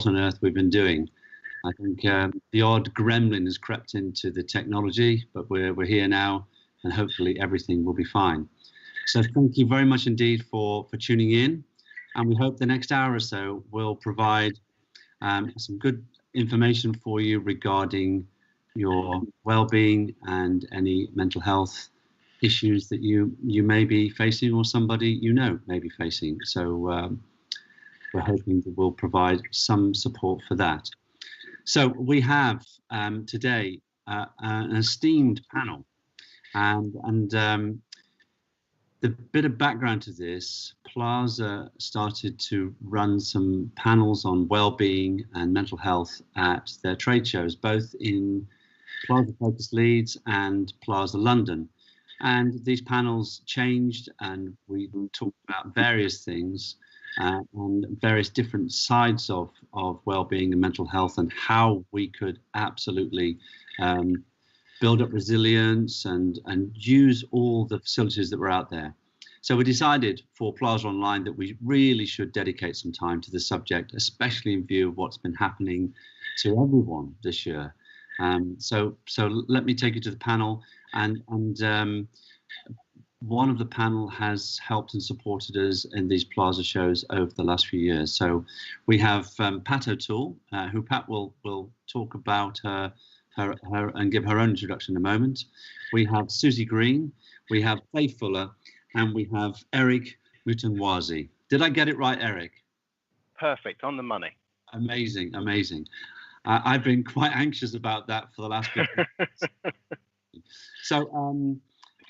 on earth we've been doing. I think the odd gremlin has crept into the technology, but we're here now, and hopefully everything will be fine. So thank you very much indeed for tuning in, and we hope the next hour or so will provide some good information for you regarding your well-being and any mental health issues that you may be facing, or somebody you know may be facing. So we're hoping that we'll provide some support for that. So we have today an esteemed panel, and the bit of background to this: Plaza started to run some panels on well-being and mental health at their trade shows, both in Plaza Focus Leeds and Plaza London. And these panels changed, and we talked about various things and various different sides of well-being and mental health, and how we could absolutely build up resilience and use all the facilities that were out there. So we decided for Plaza Online that we really should dedicate some time to the subject, especially in view of what's been happening to everyone this year. So let me take you to the panel, and one of the panel has helped and supported us in these Plaza shows over the last few years. So we have Pat O'Toole, who Pat will talk about her and give her own introduction in a moment. We have Susie Green, we have Faye Fuller, and we have Eric Mutangwazi. Did I get it right, Eric? Perfect, on the money. Amazing, amazing. I've been quite anxious about that for the last few months. So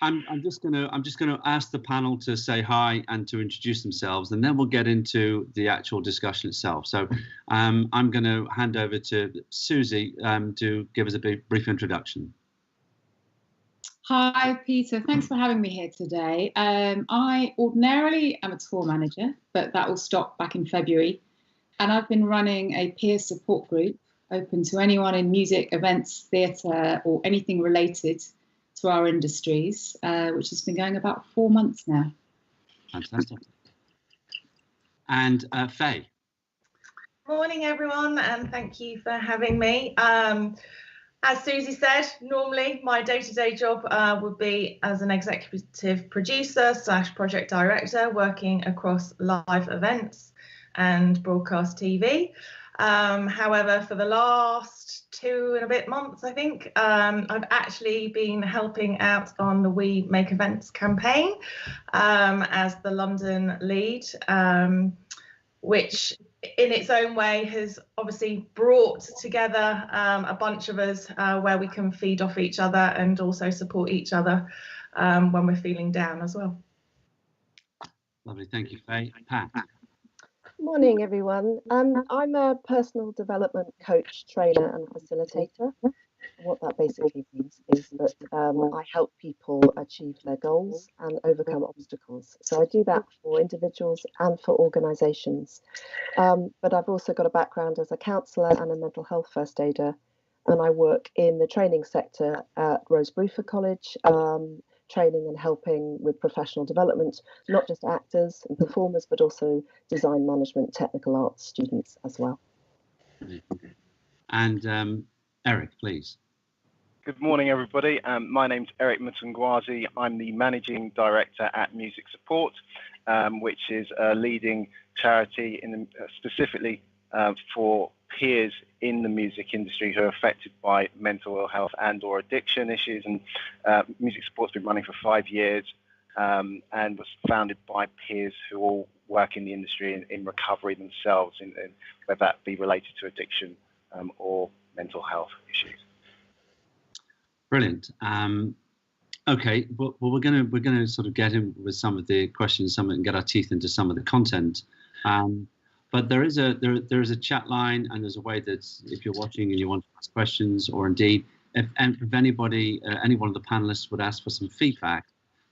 I'm just going to ask the panel to say hi and to introduce themselves, and then we'll get into the actual discussion itself. So I'm going to hand over to Susie to give us a brief introduction. Hi, Peter. Thanks for having me here today. I ordinarily am a tour manager, but that will stop back in February. And I've been running a peer support group open to anyone in music, events, theatre, or anything related to our industries, which has been going about 4 months now. Fantastic. And Faye. Morning, everyone, and thank you for having me. As Susie said, normally my day-to-day job would be as an executive producer / project director, working across live events and broadcast TV. However, for the last 2 and a bit months, I think, I've actually been helping out on the We Make Events campaign as the London lead, which in its own way has obviously brought together a bunch of us where we can feed off each other and also support each other when we're feeling down as well. Lovely, thank you, Faye. Pat. Morning, everyone. I'm a personal development coach, trainer and facilitator. What that basically means is that I help people achieve their goals and overcome obstacles. So I do that for individuals and for organisations. But I've also got a background as a counsellor and a mental health first aider. And I work in the training sector at Rose Bruford College, training and helping with professional development, not just actors and performers, but also design management, technical arts students as well. And Eric, please. Good morning, everybody. My name's Eric Mutangwazi. I'm the Managing Director at Music Support, which is a leading charity specifically for peers in the music industry who are affected by mental health and or addiction issues. And Music Support's been running for 5 years and was founded by peers who all work in the industry in recovery themselves, in whether that be related to addiction or mental health issues. Brilliant. Okay, well we're gonna sort of get in with some of the questions, and get our teeth into some of the content. But there is a chat line, and there's a way that if you're watching and you want to ask questions, or indeed if anybody, any one of the panelists would ask for some feedback,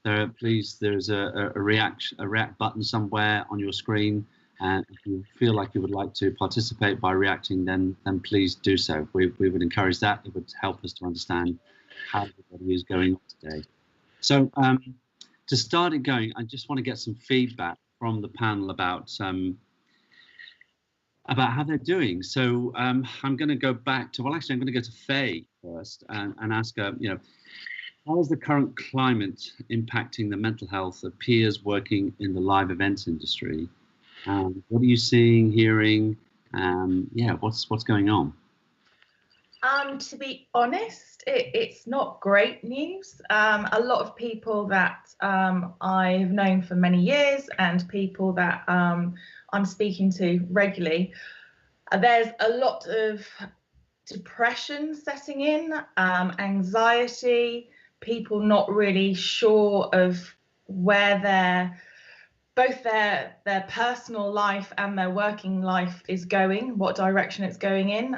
there's a react button somewhere on your screen, and if you feel like you would like to participate by reacting, then please do so. We would encourage that. It would help us to understand how everybody is going on today. So to start it going, I just want to get some feedback from the panel about about how they're doing. So I'm going to go back to, well, actually, I'm going to go to Faye first and ask her, how is the current climate impacting the mental health of peers working in the live events industry? What are you seeing, hearing? What's going on? To be honest, it's not great news. A lot of people that I've known for many years and people that I'm speaking to regularly, there's a lot of depression setting in, anxiety, people not really sure of where both their personal life and their working life is going, what direction it's going in.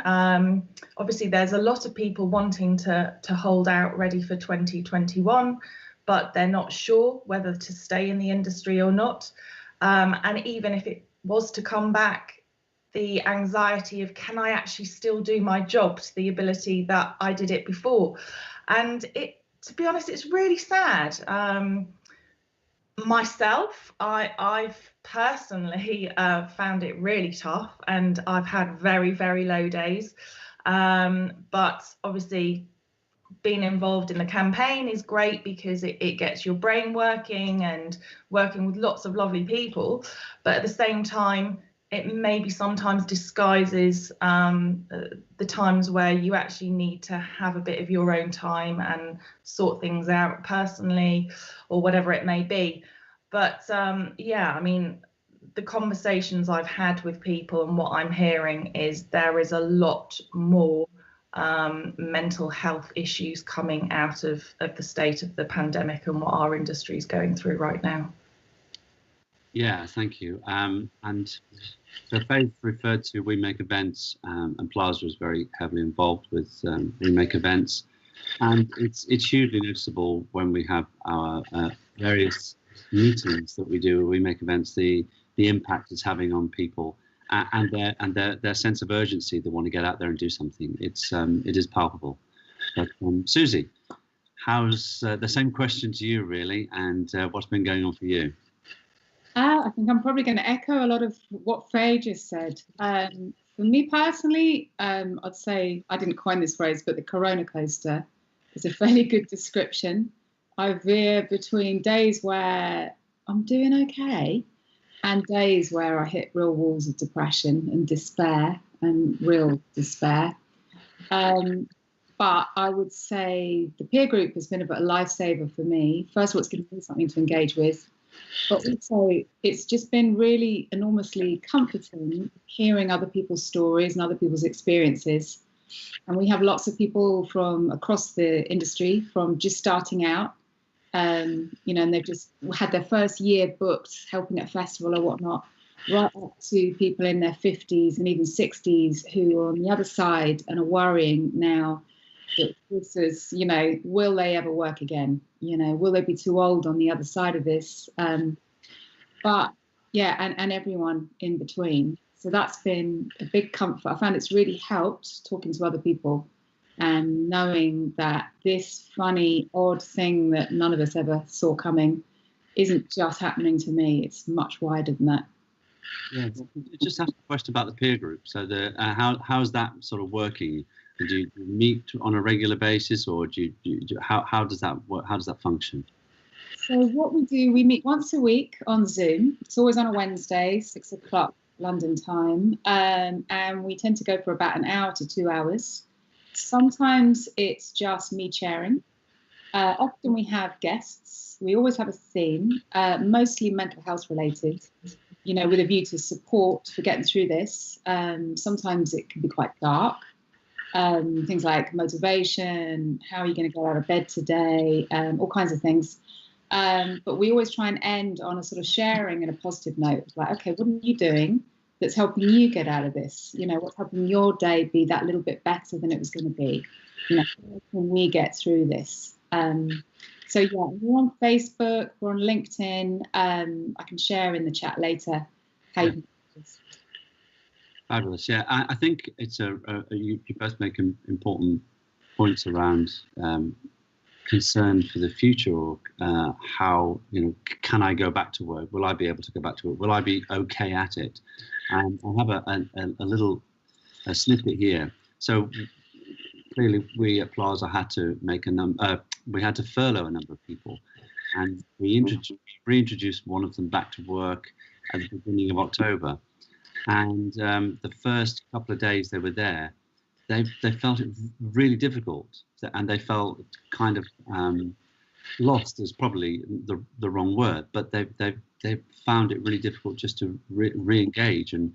Obviously, there's a lot of people wanting to hold out ready for 2021, but they're not sure whether to stay in the industry or not. And even if it was to come back, the anxiety of, can I actually still do my job to the ability that I did it before? And to be honest, it's really sad. Myself, I've personally found it really tough, and I've had very, very low days. But obviously, being involved in the campaign is great because it gets your brain working and working with lots of lovely people. But at the same time, it maybe sometimes disguises the times where you actually need to have a bit of your own time and sort things out personally or whatever it may be. But I mean, the conversations I've had with people and what I'm hearing is there is a lot more mental health issues coming out of the state of the pandemic and what our industry is going through right now. Yeah, thank you. And so Faith referred to We Make Events, and Plaza is very heavily involved with We Make Events. And it's hugely noticeable when we have our various meetings that we do, We Make Events, the impact it's having on people and their sense of urgency. They want to get out there and do something. It is palpable. But Susie, how's the same question to you really, and what's been going on for you? I think I'm probably going to echo a lot of what Faye just said. For me personally, I'd say, I didn't coin this phrase, but the corona coaster is a fairly good description. I veer between days where I'm doing okay and days where I hit real walls of depression and despair and real despair. But I would say the peer group has been a bit of a lifesaver for me. First of all, it's given me something to engage with. But also, it's just been really enormously comforting hearing other people's stories and other people's experiences. And we have lots of people from across the industry, from just starting out, and they've just had their first year booked, helping at a festival or whatnot, right up to people in their 50s and even 60s who are on the other side and are worrying now that this is, will they ever work again? Will they be too old on the other side of this? And everyone in between. So that's been a big comfort. I found it's really helped talking to other people and knowing that this funny, odd thing that none of us ever saw coming isn't just happening to me. It's much wider than that. Yeah, just ask a question about the peer group. So how's that sort of working? Do you meet on a regular basis, or how does that work? How does that function? So what we do, we meet once a week on Zoom. It's always on a Wednesday, 6 o'clock London time, and we tend to go for about an hour to 2 hours. Sometimes it's just me chairing. Often we have guests. We always have a theme, mostly mental health related, with a view to support for getting through this. Sometimes it can be quite dark. Things like motivation, how are you going to get out of bed today, all kinds of things. But we always try and end on a sort of sharing and a positive note. Like, okay, what are you doing that's helping you get out of this? What's helping your day be that little bit better than it was going to be? How can we get through this? So we're on Facebook, we're on LinkedIn. I can share in the chat later how you can do this. Fabulous. Yeah, I think it's you both make important points around concern for the future, or how can I go back to work? Will I be able to go back to work? Will I be okay at it? And I have a little snippet here. So clearly, we at Plaza had to make we had to furlough a number of people, and we reintroduced one of them back to work at the beginning of October. And the first couple of days they were there, they felt it really difficult, and they felt kind of lost is probably the wrong word, but they found it really difficult just to re-engage, and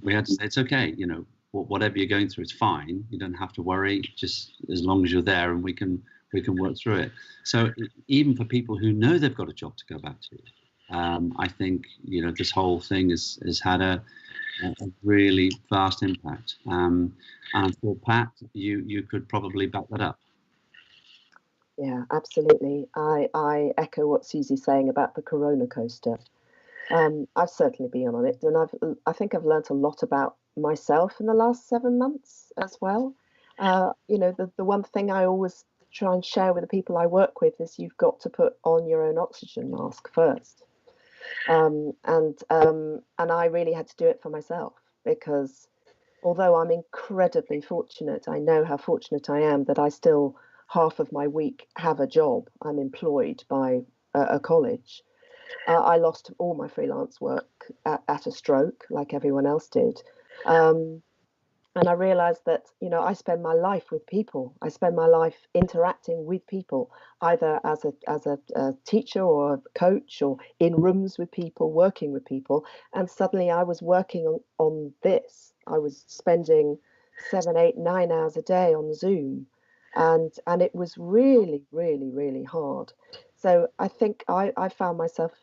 we had to say it's okay, you know, whatever you're going through, it's fine. You don't have to worry, just as long as you're there, and we can work through it. So even for people who know they've got a job to go back to, I think, you know, this whole thing has had a really vast impact. And for Pat, you could probably back that up. Yeah, absolutely. I echo what Susie's saying about the Corona coaster. I've certainly been on it, and I think I've learnt a lot about myself in the last 7 months as well. You know, the one thing I always try and share with the people I work with is you've got to put on your own oxygen mask first. And I really had to do it for myself, because although I'm incredibly fortunate, I know how fortunate I am that I still half of my week have a job. I'm employed by a college. I lost all my freelance work at a stroke, like everyone else did. And I realized that, you know, I spend my life with people. I spend my life interacting with people, either as a teacher or a coach, or in rooms with people, working with people. And suddenly I was working on this. I was spending 7, 8, 9 hours a day on Zoom. And it was really, really, really hard. So I think I found myself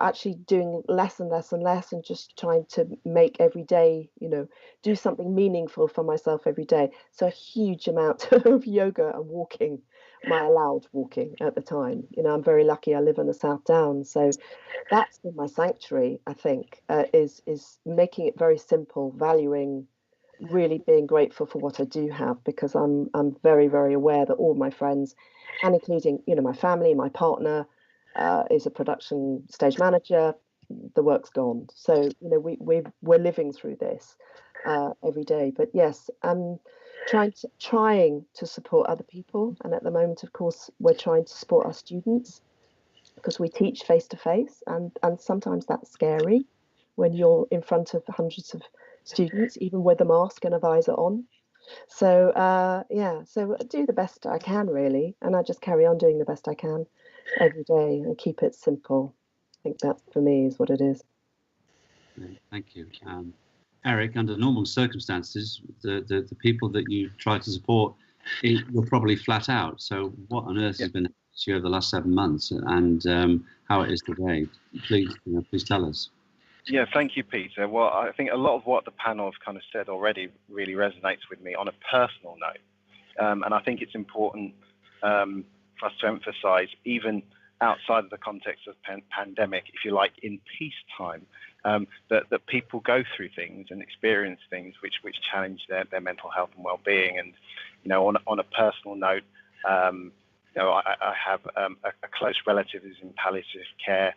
actually doing less and less and less, and just trying to make every day, you know, do something meaningful for myself every day. So a huge amount of yoga and walking, my allowed walking at the time. You know, I'm very lucky I live in the South Downs, so that's been my sanctuary, I think, is making it very simple, valuing, really being grateful for what I do have, because I'm very, very aware that all my friends, and including, you know, my family, my partner, is a production stage manager, the work's gone. So, you know, we're living through this every day. But yes, I'm trying to support other people. And at the moment, of course, we're trying to support our students, because we teach face to face, and sometimes that's scary when you're in front of hundreds of students, even with a mask and a visor on. So yeah, so I do the best I can, really, and I just carry on doing the best I can every day and keep it simple. I think that for me is what it is. Thank you. Eric, under normal circumstances, the people that you try to support were probably flat out. So what on earth has been happening to you over the last 7 months, and how it is today? Please tell us. Yeah, thank you, Peter. Well, I think a lot of what the panel have kind of said already really resonates with me on a personal note. And I think it's important for us to emphasize, even outside of the context of pandemic, if you like, in peacetime, that people go through things and experience things which challenge their mental health and well-being. And, you know, on a personal note, you know, I have a close relative who's in palliative care.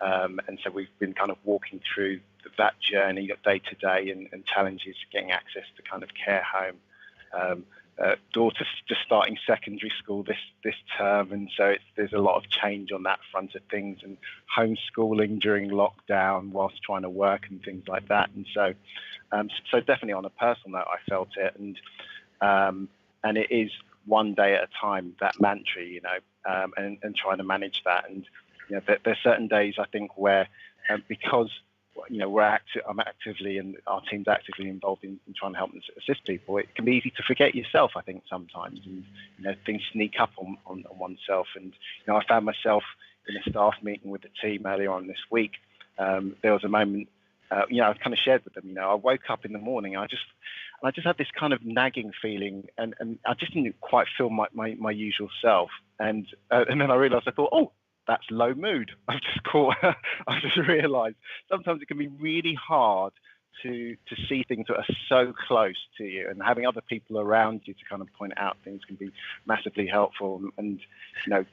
And so we've been kind of walking through that journey day to day, and challenges getting access to kind of care home. Daughter's just starting secondary school this term, and so there's a lot of change on that front of things, and homeschooling during lockdown whilst trying to work and things like that. And so definitely on a personal note, I felt it, and it is one day at a time, that mantra, you know, and trying to manage that. And you know, there's certain days I think where because, you know, I'm actively, and our team's actively involved in trying to help and assist people, it can be easy to forget yourself, I think, sometimes, and, you know, things sneak up on oneself. And, you know, I found myself in a staff meeting with the team earlier on this week. There was a moment, you know, I kind of shared with them, you know, I woke up in the morning, I just had this kind of nagging feeling, and I just didn't quite feel my usual self. And then I realized, I thought, oh, that's low mood. I've just realized sometimes it can be really hard to see things that are so close to you, and having other people around you to kind of point out things can be massively helpful. And you know,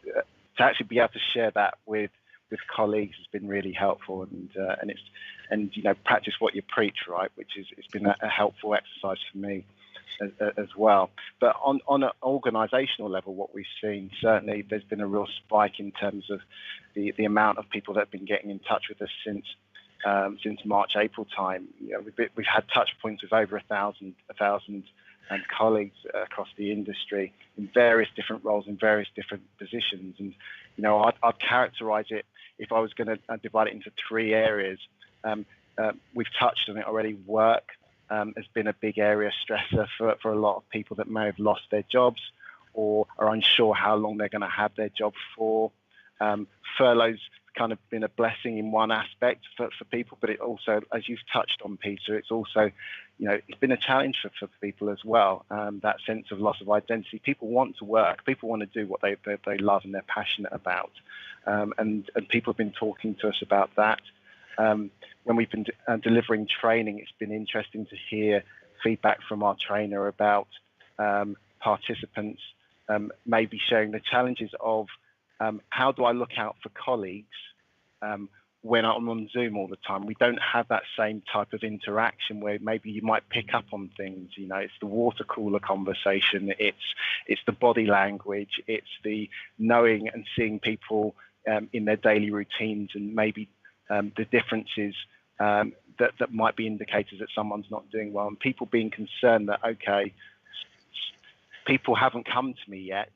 to actually be able to share that with with colleagues has been really helpful, and practice what you preach, right? Which is, it's been a helpful exercise for me as well. But on an organisational level, what we've seen, certainly there's been a real spike in terms of the amount of people that have been getting in touch with us since March, April time. We've had touch points with over 1,000 colleagues across the industry in various different roles, in various different positions. And I'd characterise it, if I was going to divide it into 3 areas. We've touched on it already. Work has been a big area stressor for a lot of people that may have lost their jobs or are unsure how long they're going to have their job for. Furloughs kind of been a blessing in one aspect for people, but it also, as you've touched on, Peter, it's also, it's been a challenge for people as well. That sense of loss of identity. People want to work. People want to do what they love and they're passionate about. And people have been talking to us about that. When we've been delivering training, it's been interesting to hear feedback from our trainer about participants maybe sharing the challenges of how do I look out for colleagues when I'm on Zoom all the time? We don't have that same type of interaction where maybe you might pick up on things. It's the water cooler conversation. It's the body language. It's the knowing and seeing people in their daily routines, and maybe the differences that might be indicators that someone's not doing well, and people being concerned that, okay, people haven't come to me yet,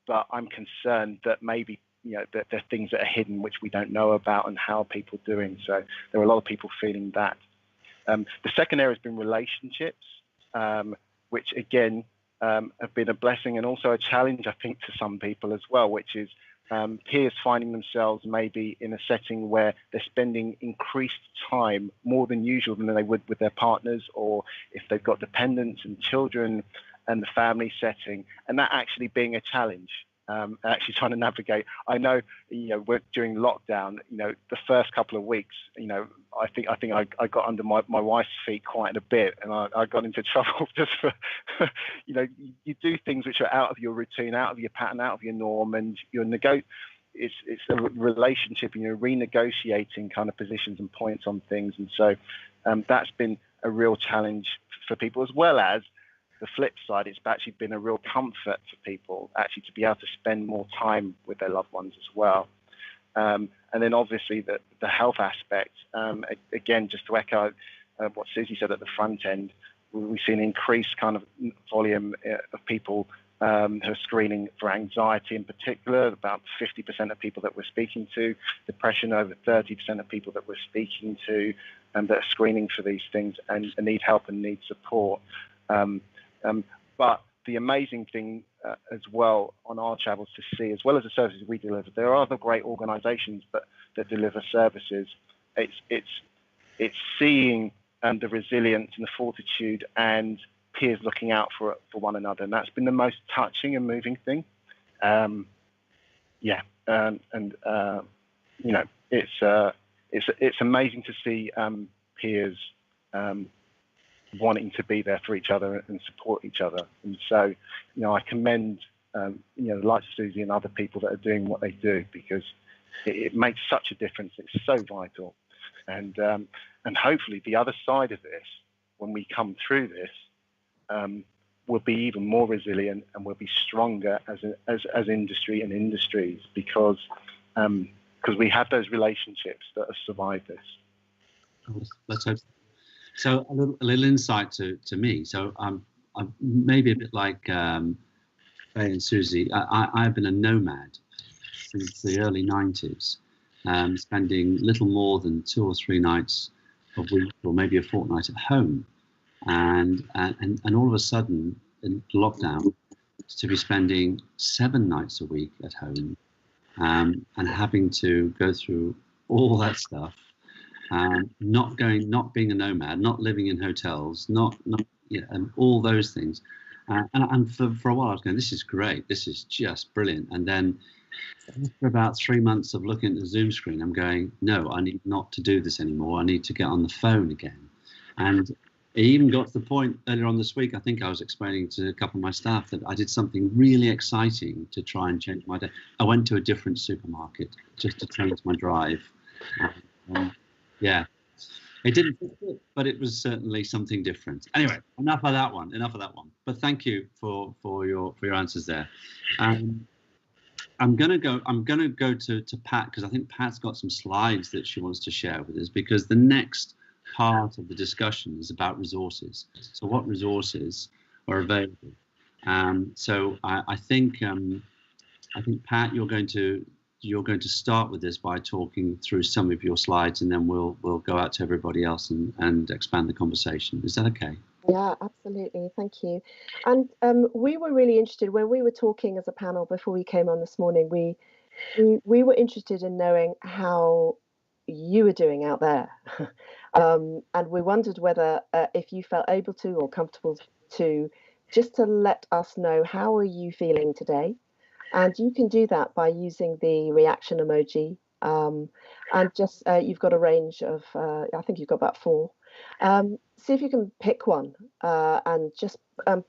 but I'm concerned that maybe that there are things that are hidden which we don't know about, and how are people doing. So there are a lot of people feeling that. The second area has been relationships, which again have been a blessing and also a challenge, I think, to some people as well, which is peers finding themselves maybe in a setting where they're spending increased time, more than usual, than they would with their partners, or if they've got dependents and children and the family setting, and that actually being a challenge. Actually trying to navigate. I know, we're during lockdown. The first couple of weeks, I think I got under my wife's feet quite a bit, and I got into trouble just for, you do things which are out of your routine, out of your pattern, out of your norm, and it's a relationship, and you're renegotiating kind of positions and points on things, and so that's been a real challenge for people, as well as the flip side. It's actually been a real comfort for people actually to be able to spend more time with their loved ones as well. And then obviously the health aspect, again, just to echo what Susie said at the front end, we've seen increased kind of volume of people who are screening for anxiety in particular, about 50% of people that we're speaking to, depression over 30% of people that we're speaking to, and that are screening for these things and need help and need support. But the amazing thing as well on our travels to see, as well as the services we deliver, there are other great organisations that deliver services. It's seeing the resilience and the fortitude and peers looking out for one another, and that's been the most touching and moving thing. It's amazing to see peers wanting to be there for each other and support each other. And so, I commend, the likes of Susie and other people that are doing what they do, because it makes such a difference. It's so vital. And hopefully the other side of this, when we come through this, we'll be even more resilient, and we'll be stronger as industry and industries, because we have those relationships that have survived this. Let's hope so. So a little insight to me. So I'm maybe a bit like Faye and Susie. I've been a nomad since the early 90s, spending little more than 2 or 3 nights a week, or maybe a fortnight at home, and all of a sudden in lockdown, to be spending 7 nights a week at home, and having to go through all that stuff. Not being a nomad, not living in hotels, and all those things. And for a while I was going, this is great, this is just brilliant. And then after about 3 months of looking at the Zoom screen, I'm going, no, I need not to do this anymore. I need to get on the phone again. And it even got to the point earlier on this week, I think I was explaining to a couple of my staff that I did something really exciting to try and change my day. I went to a different supermarket just to change my drive. Yeah, it didn't fit it, but it was certainly something different. Anyway, enough of that one. But thank you for your answers there. I'm gonna go to Pat, because I think Pat's got some slides that she wants to share with us, because the next part of the discussion is about resources. So what resources are available? So I think Pat, you're going to start with this by talking through some of your slides, and then we'll go out to everybody else and expand the conversation. Is that okay? Yeah, absolutely. Thank you. And we were really interested when we were talking as a panel before we came on this morning. We were interested in knowing how you were doing out there, and we wondered whether if you felt able to or comfortable to just to let us know how are you feeling today, and you can do that by using the reaction emoji. And just you've got a range of I think you've got about 4. See if you can pick one and just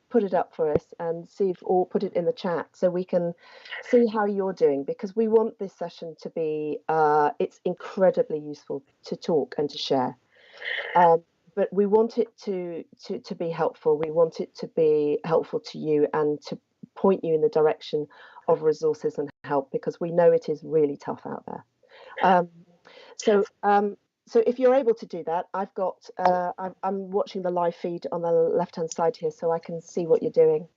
put it up for us and see if, or put it in the chat so we can see how you're doing, because we want this session to be it's incredibly useful to talk and to share, but we want it to be helpful. We want it to be helpful to you and to point you in the direction of resources and help, because we know it is really tough out there. So if you're able to do that, I've got, I'm watching the live feed on the left-hand side here, so I can see what you're doing.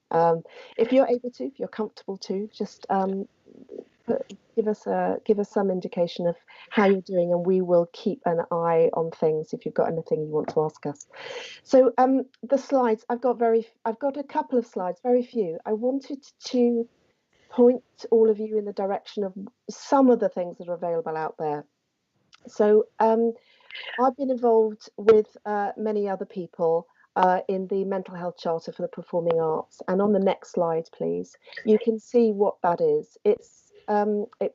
If you're able to, if you're comfortable to, just give us some indication of how you're doing, and we will keep an eye on things if you've got anything you want to ask us. So the slides, I've got a couple of slides, very few. I wanted to point all of you in the direction of some of the things that are available out there. So I've been involved with many other people in the Mental Health Charter for the Performing Arts. And on the next slide, please, you can see what that is. It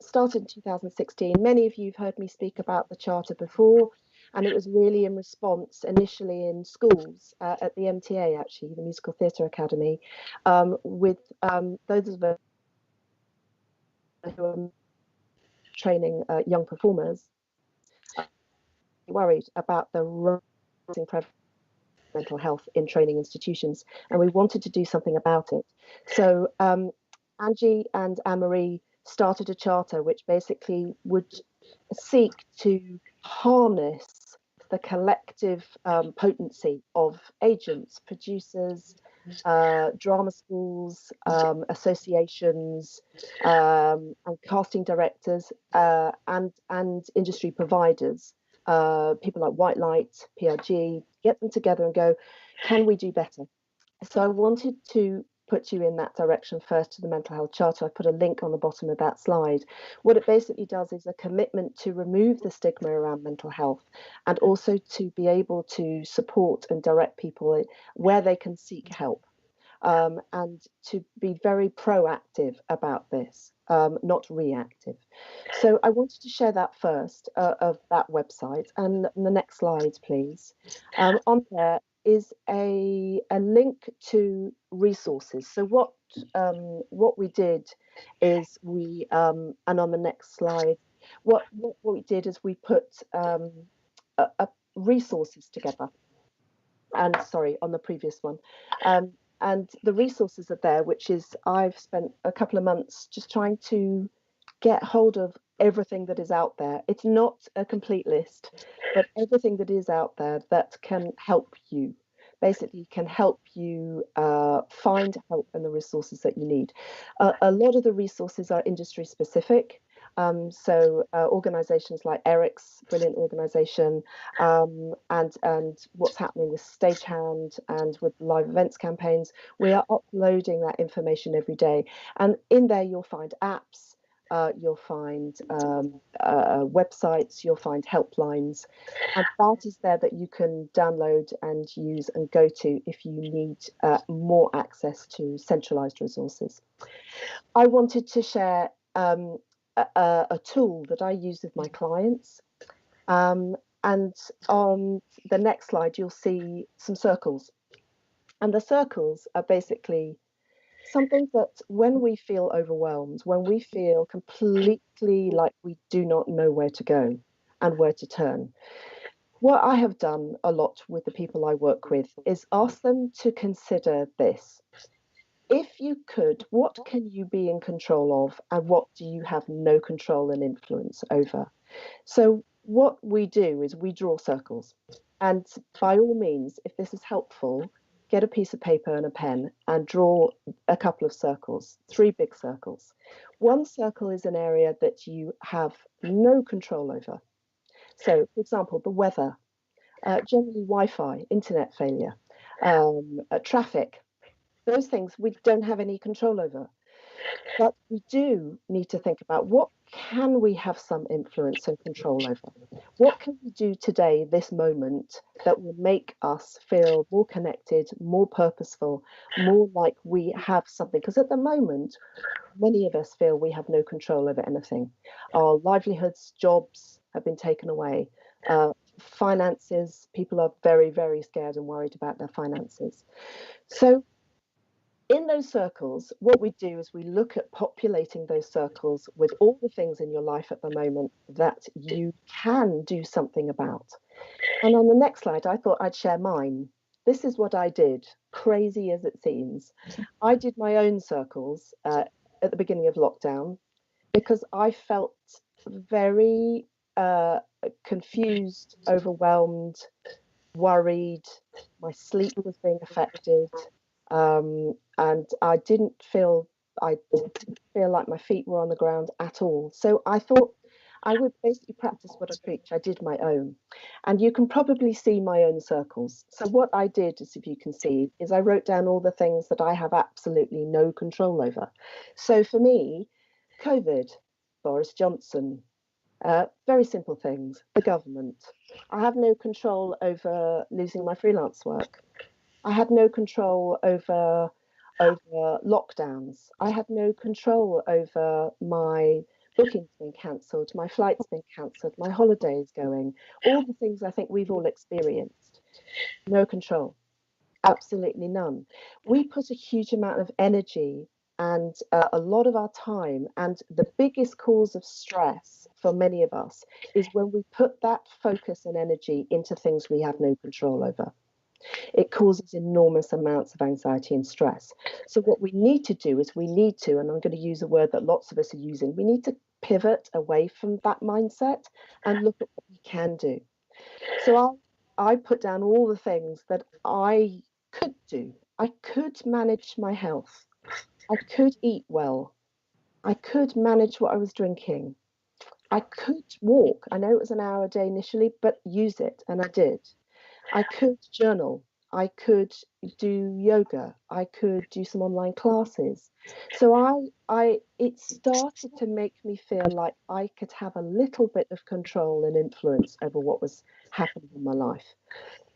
started in 2016. Many of you have heard me speak about the Charter before, and it was really in response initially in schools at the MTA, actually, the Musical Theatre Academy, with those of us who are training young performers, worried about the rising prevalence of mental health in training institutions, and we wanted to do something about it. So Angie and Anne-Marie started a charter which basically would seek to harness the collective potency of agents, producers, drama schools, associations, and casting directors, and industry providers, people like White Light, PRG, get them together and go, can we do better? So I wanted to put you in that direction first to the Mental Health Charter. I put a link on the bottom of that slide. What it basically does is a commitment to remove the stigma around mental health, and also to be able to support and direct people where they can seek help, and to be very proactive about this, not reactive. So I wanted to share that first of that website. And the next slide, please. On there is a link to resources. So what we did is we, and on the next slide, what we did is we put resources together. And sorry, on the previous one. And the resources are there, which is I've spent a couple of months just trying to get hold of everything that is out there. It's not a complete list, but everything that is out there that can help you, basically can help you find help and the resources that you need. A lot of the resources are industry specific. So organisations like Eric's brilliant organisation, and what's happening with Stagehand and with live events campaigns, we are uploading that information every day. And in there you'll find apps, you'll find websites, you'll find helplines, and that is there that you can download and use and go to if you need more access to centralised resources. I wanted to share a tool that I use with my clients, and And on the next slide, you'll see some circles. And the circles are basically something that when we feel overwhelmed, when we feel completely like we do not know where to go and where to turn, what I have done a lot with the people I work with is ask them to consider this. If you could, what can you be in control of, and what do you have no control and influence over? So what we do is we draw circles. And by all means, if this is helpful, get a piece of paper and a pen and draw a couple of circles, 3 big circles. One circle is an area that you have no control over. So, for example, the weather, generally Wi-Fi, internet failure, traffic, those things we don't have any control over. But we do need to think about what can we have some influence and control over? What can we do today, this moment, that will make us feel more connected, more purposeful, more like we have something? Because at the moment, many of us feel we have no control over anything. Our livelihoods, jobs have been taken away. Finances, people are very, very scared and worried about their finances. So in those circles, what we do is we look at populating those circles with all the things in your life at the moment that you can do something about. And on the next slide, I thought I'd share mine. This is what I did, crazy as it seems. I did my own circles at the beginning of lockdown because I felt very confused, overwhelmed, worried. My sleep was being affected. And I didn't feel like my feet were on the ground at all. So I thought I would basically practice what I preach. I did my own. And you can probably see my own circles. So what I did, as if you can see, is I wrote down all the things that I have absolutely no control over. So for me, COVID, Boris Johnson, very simple things, the government. I have no control over losing my freelance work. I had no control over lockdowns. I had no control over my bookings being cancelled, my flights being cancelled, my holidays going, all the things I think we've all experienced. No control, absolutely none. We put a huge amount of energy and a lot of our time, and the biggest cause of stress for many of us is when we put that focus and energy into things we have no control over. It causes enormous amounts of anxiety and stress. So what we need to do is we need to, and I'm going to use a word that lots of us are using, we need to pivot away from that mindset and look at what we can do. So I put down all the things that I could do. I could manage my health. I could eat well. I could manage what I was drinking. I could walk. I know it was an hour a day initially, but use it, and I did. I could journal. I could do yoga. I could do some online classes. So it started to make me feel like I could have a little bit of control and influence over what was happening in my life.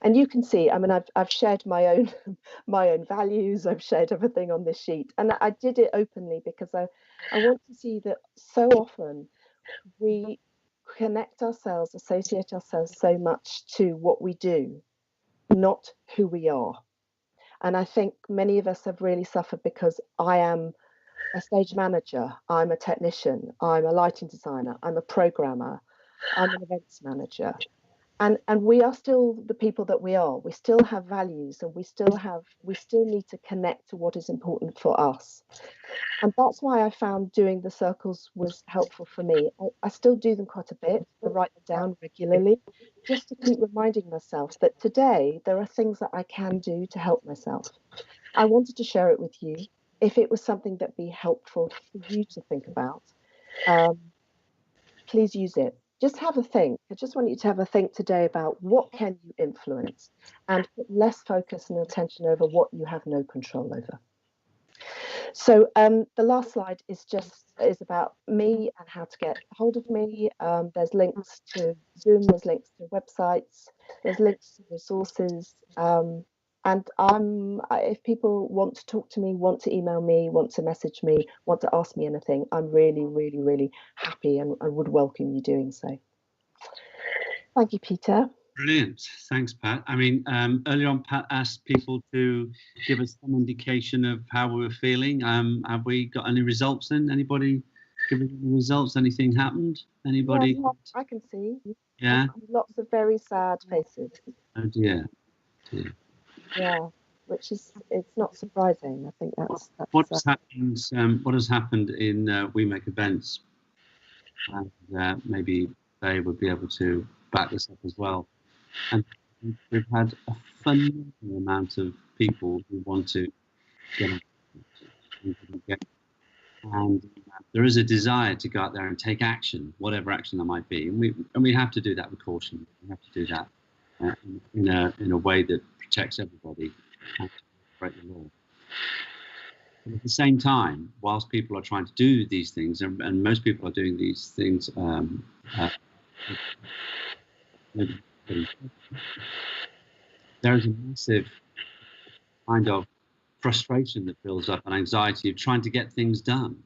And you can see, I mean, I've shared my own values. I've shared everything on this sheet, and I did it openly because I want to see that so often we connect ourselves, associate ourselves so much to what we do, not who we are. And I think many of us have really suffered because I am a stage manager, I'm a technician, I'm a lighting designer, I'm a programmer, I'm an events manager. And we are still the people that we are. We still have values, and we still need to connect to what is important for us. And that's why I found doing the circles was helpful for me. I still do them quite a bit. I write them down regularly just to keep reminding myself that today there are things that I can do to help myself. I wanted to share it with you. If it was something that'd be helpful for you to think about, please use it. Just have a think. I just want you to have a think today about what can you influence, and put less focus and attention over what you have no control over. So the last slide is about me and how to get hold of me. There's links to Zoom, there's links to websites, there's links to resources. And if people want to talk to me, want to email me, want to message me, want to ask me anything, I'm really, really, really happy and I would welcome you doing so. Thank you, Peter. Brilliant. Thanks, Pat. I mean, earlier on, Pat asked people to give us some indication of how we were feeling. Have we got any results then? Anybody giving any results? Anything happened? Anybody? Yeah, I can see. Yeah. Lots of very sad faces. Oh dear. Yeah, which is, it's not surprising. I think that's what has happened in We Make Events, and maybe they would be able to back this up as well. And we've had a phenomenal amount of people who want to get on, and there is a desire to go out there and take action, whatever action that might be, and we have to do that with caution. We have to do that in a way that protects everybody and break the law. But at the same time, whilst people are trying to do these things, and most people are doing these things, there is a massive kind of frustration that builds up and anxiety of trying to get things done.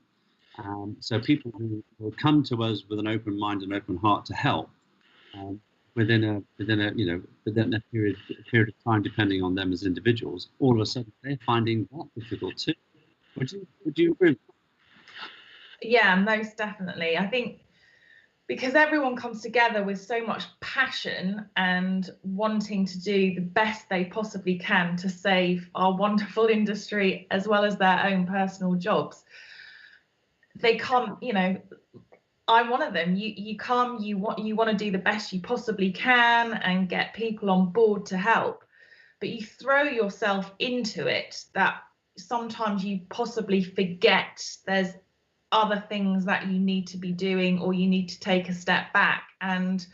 So people who will come to us with an open mind and open heart to help, within a period of time, depending on them as individuals, all of a sudden they're finding that difficult too. Would you agree? Yeah, most definitely. I think because everyone comes together with so much passion and wanting to do the best they possibly can to save our wonderful industry as well as their own personal jobs. They come, I'm one of them. You come, you want to do the best you possibly can and get people on board to help, but you throw yourself into it that sometimes you possibly forget there's other things that you need to be doing, or you need to take a step back. And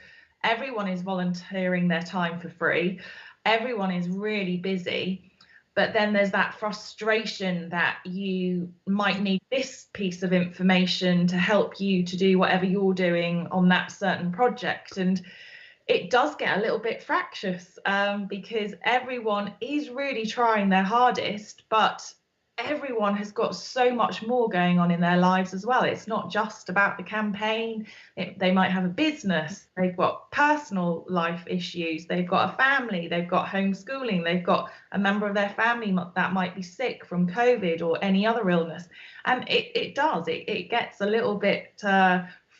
everyone is volunteering their time for free. Everyone is really busy. But then there's that frustration that you might need this piece of information to help you to do whatever you're doing on that certain project. And it does get a little bit fractious because everyone is really trying their hardest, but everyone has got so much more going on in their lives as well. It's not just about the campaign. They might have a business, they've got personal life issues, they've got a family, they've got homeschooling, they've got a member of their family that might be sick from COVID or any other illness. And it gets a little bit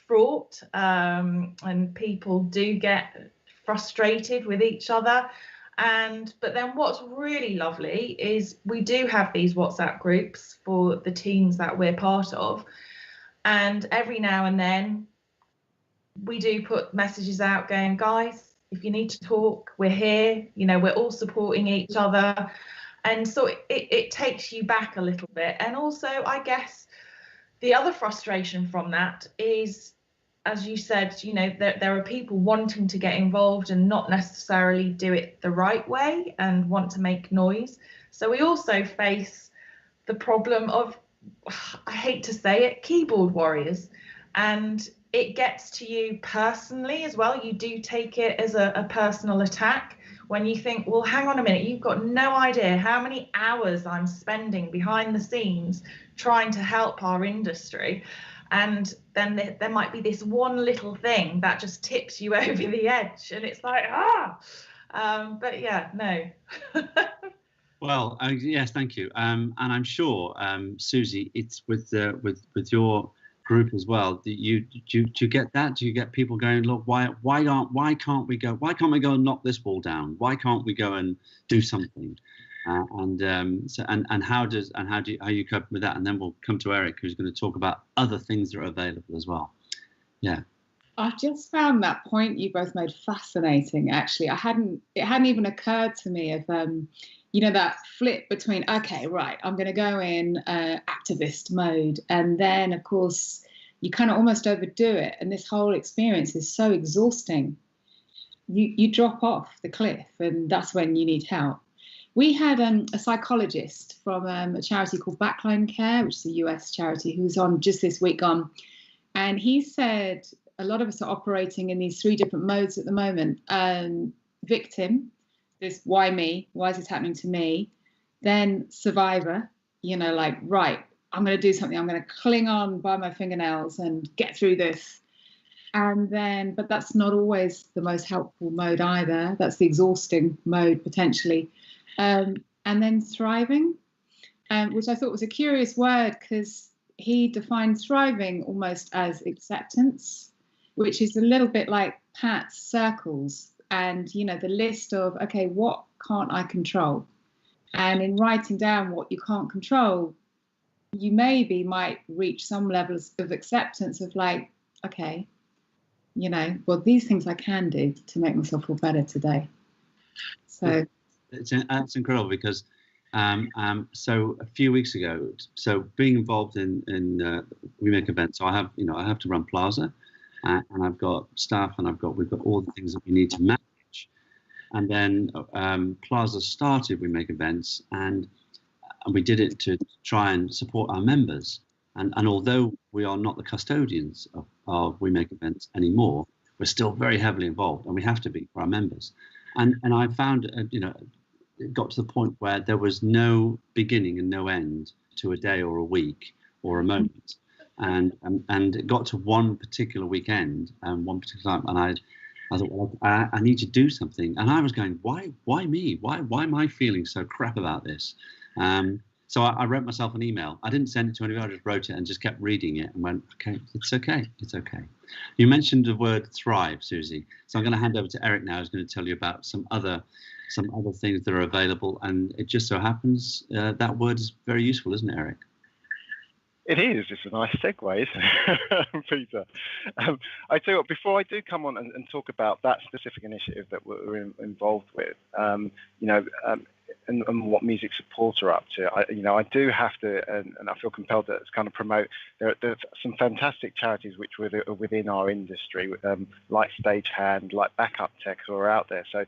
fraught, and people do get frustrated with each other. But then what's really lovely is we do have these WhatsApp groups for the teams that we're part of. And every now and then we do put messages out going, guys, if you need to talk, we're here. We're all supporting each other. And so it takes you back a little bit. And also, I guess the other frustration from that is, as you said, there are people wanting to get involved and not necessarily do it the right way and want to make noise. So we also face the problem of, I hate to say it, keyboard warriors. And it gets to you personally as well. You do take it as a personal attack when you think, well, hang on a minute, you've got no idea how many hours I'm spending behind the scenes trying to help our industry. And then there might be this one little thing that just tips you over the edge, and it's like, but yeah, no. Well, yes, thank you. And I'm sure, Susie, it's with your group as well. Do you get that? Do you get people going, look, why can't we go and knock this wall down? Why can't we go and do something? How you cope with that? And then we'll come to Eric, who's going to talk about other things that are available as well. Yeah. I've just found that point you both made fascinating. Actually, it hadn't even occurred to me of that flip between, okay, right, I'm going to go in activist mode, and then of course you kind of almost overdo it, and this whole experience is so exhausting. You drop off the cliff, and that's when you need help. We had a psychologist from a charity called Backline Care, which is a US charity, who's on just this week on. And he said a lot of us are operating in these three different modes at the moment. Victim, this why me? Why is this happening to me? Then survivor, like, right, I'm going to do something. I'm going to cling on by my fingernails and get through this. And then, but that's not always the most helpful mode either. That's the exhausting mode potentially. And then thriving, which I thought was a curious word, because he defined thriving almost as acceptance, which is a little bit like Pat's circles and, you know, the list of, okay, what can't I control? And in writing down what you can't control, you maybe might reach some levels of acceptance of like, okay, you know, well, these things I can do to make myself feel better today. So it's incredible because so a few weeks ago, so being involved in we make events, so I have to run Plaza, and I've got staff, and we've got all the things that we need to manage. And then Plaza started We Make Events, and we did it to try and support our members. And although we are not the custodians of We Make Events anymore, we're still very heavily involved, and we have to be for our members. And I found, it got to the point where there was no beginning and no end to a day or a week or a moment. And it got to one particular weekend and one particular time, and I thought, well, I need to do something. And I was going, why me? Why am I feeling so crap about this? So I wrote myself an email. I didn't send it to anybody. I just wrote it and just kept reading it and went, okay, it's okay. It's okay. You mentioned the word thrive, Susie. So I'm going to hand over to Eric now, who's going to tell you about some other things that are available. And it just so happens that word is very useful, isn't it, Eric? It is. It's a nice segue, isn't it, Peter? I tell you what, before I do come on and talk about that specific initiative that we're involved with, and what music support are up to, I do have to, and I feel compelled to kind of promote. There's some fantastic charities which are within our industry, like Stagehand, like Backup Tech, who are out there. So,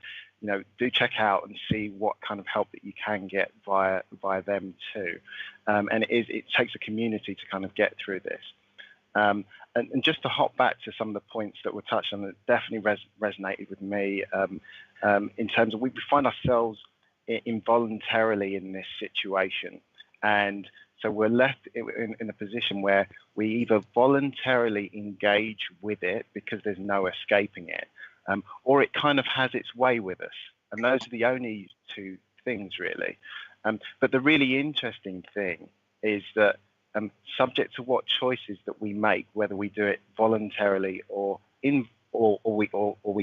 do check out and see what kind of help that you can get via them too. And it takes a community to kind of get through this. And just to hop back to some of the points that were touched on that definitely resonated with me, in terms of we find ourselves involuntarily in this situation, and so we're left in a position where we either voluntarily engage with it because there's no escaping it, or it kind of has its way with us, and those are the only two things really. But the really interesting thing is that subject to what choices that we make, whether we do it voluntarily or we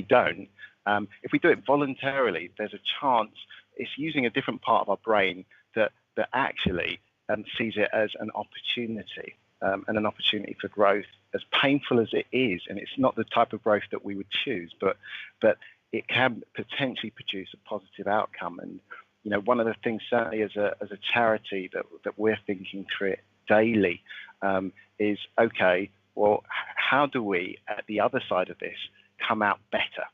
don't, if we do it voluntarily, there's a chance it's using a different part of our brain that actually sees it as an opportunity and an opportunity for growth, as painful as it is. And it's not the type of growth that we would choose, but it can potentially produce a positive outcome. And one of the things certainly as a charity that we're thinking through it daily is, okay, well, how do we at the other side of this come out better?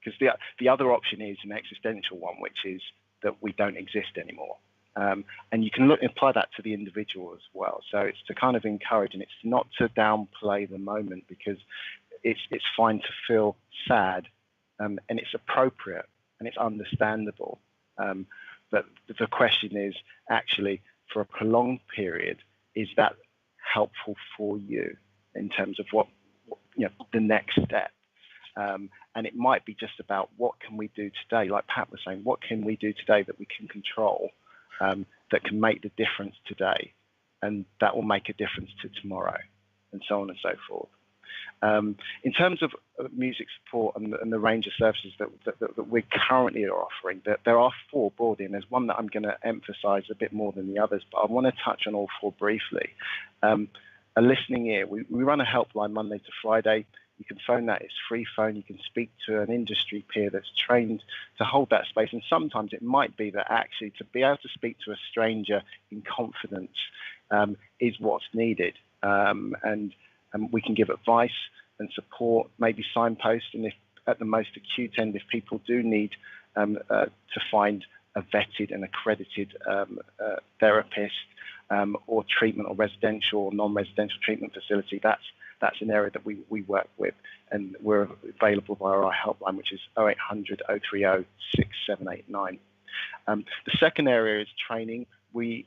Because the other option is an existential one, which is that we don't exist anymore. And you can apply that to the individual as well. So it's to kind of encourage, and it's not to downplay the moment, because it's fine to feel sad, and it's appropriate and it's understandable. But the question is actually, for a prolonged period, is that helpful for you in terms of what the next step? And it might be just about what can we do today, like Pat was saying, what can we do today that we can control, that can make the difference today, and that will make a difference to tomorrow, and so on and so forth. In terms of music support and the range of services that we currently are offering, there are four broadly, and there's one that I'm going to emphasise a bit more than the others, but I want to touch on all four briefly. A listening ear. We run a helpline Monday to Friday. You can phone that. It's free phone. You can speak to an industry peer that's trained to hold that space. And sometimes it might be that actually to be able to speak to a stranger in confidence is what's needed. And we can give advice and support, maybe signpost. And if at the most acute end, if people do need to find a vetted and accredited therapist or treatment or residential or non-residential treatment facility, that's an area that we work with, and we're available via our helpline, which is 0800 030 6789. The second area is training. we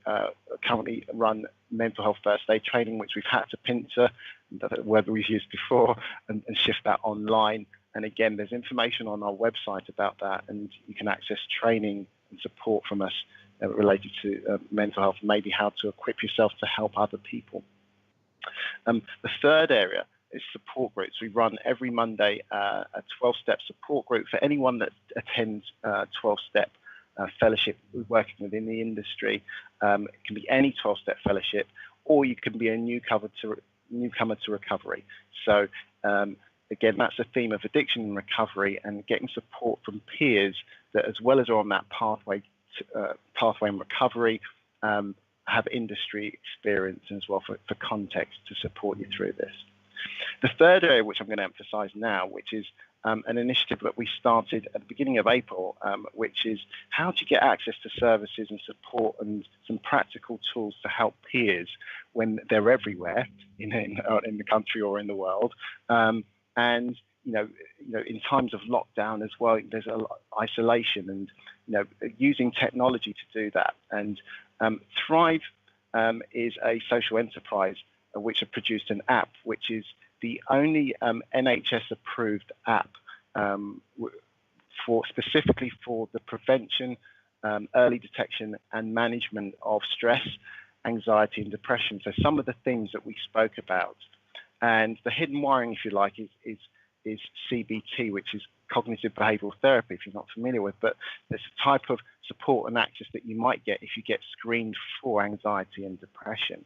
currently run mental health first aid training, which we've had to pincer, the word we've used before, and shift that online. And again, there's information on our website about that, and you can access training and support from us related to mental health, and maybe how to equip yourself to help other people. The third area is support groups. We run every Monday a 12-step support group for anyone that attends 12-step fellowship working within the industry. It can be any 12-step fellowship, or you can be a newcomer to recovery. So again, that's a theme of addiction and recovery, and getting support from peers that, as well as are on that pathway in recovery, have industry experience as well for context to support you through this. The third area, which I'm going to emphasize now, which is an initiative that we started at the beginning of April, which is how to get access to services and support and some practical tools to help peers when they're everywhere in the country or in the world. And in times of lockdown as well, there's a lot of isolation, and using technology to do that. And Thrive is a social enterprise which have produced an app, which is the only NHS-approved app specifically for the prevention, early detection, and management of stress, anxiety, and depression. So some of the things that we spoke about, and the hidden wiring, if you like, is CBT, which is cognitive behavioural therapy, if you're not familiar with, but there's a type of support and access that you might get if you get screened for anxiety and depression.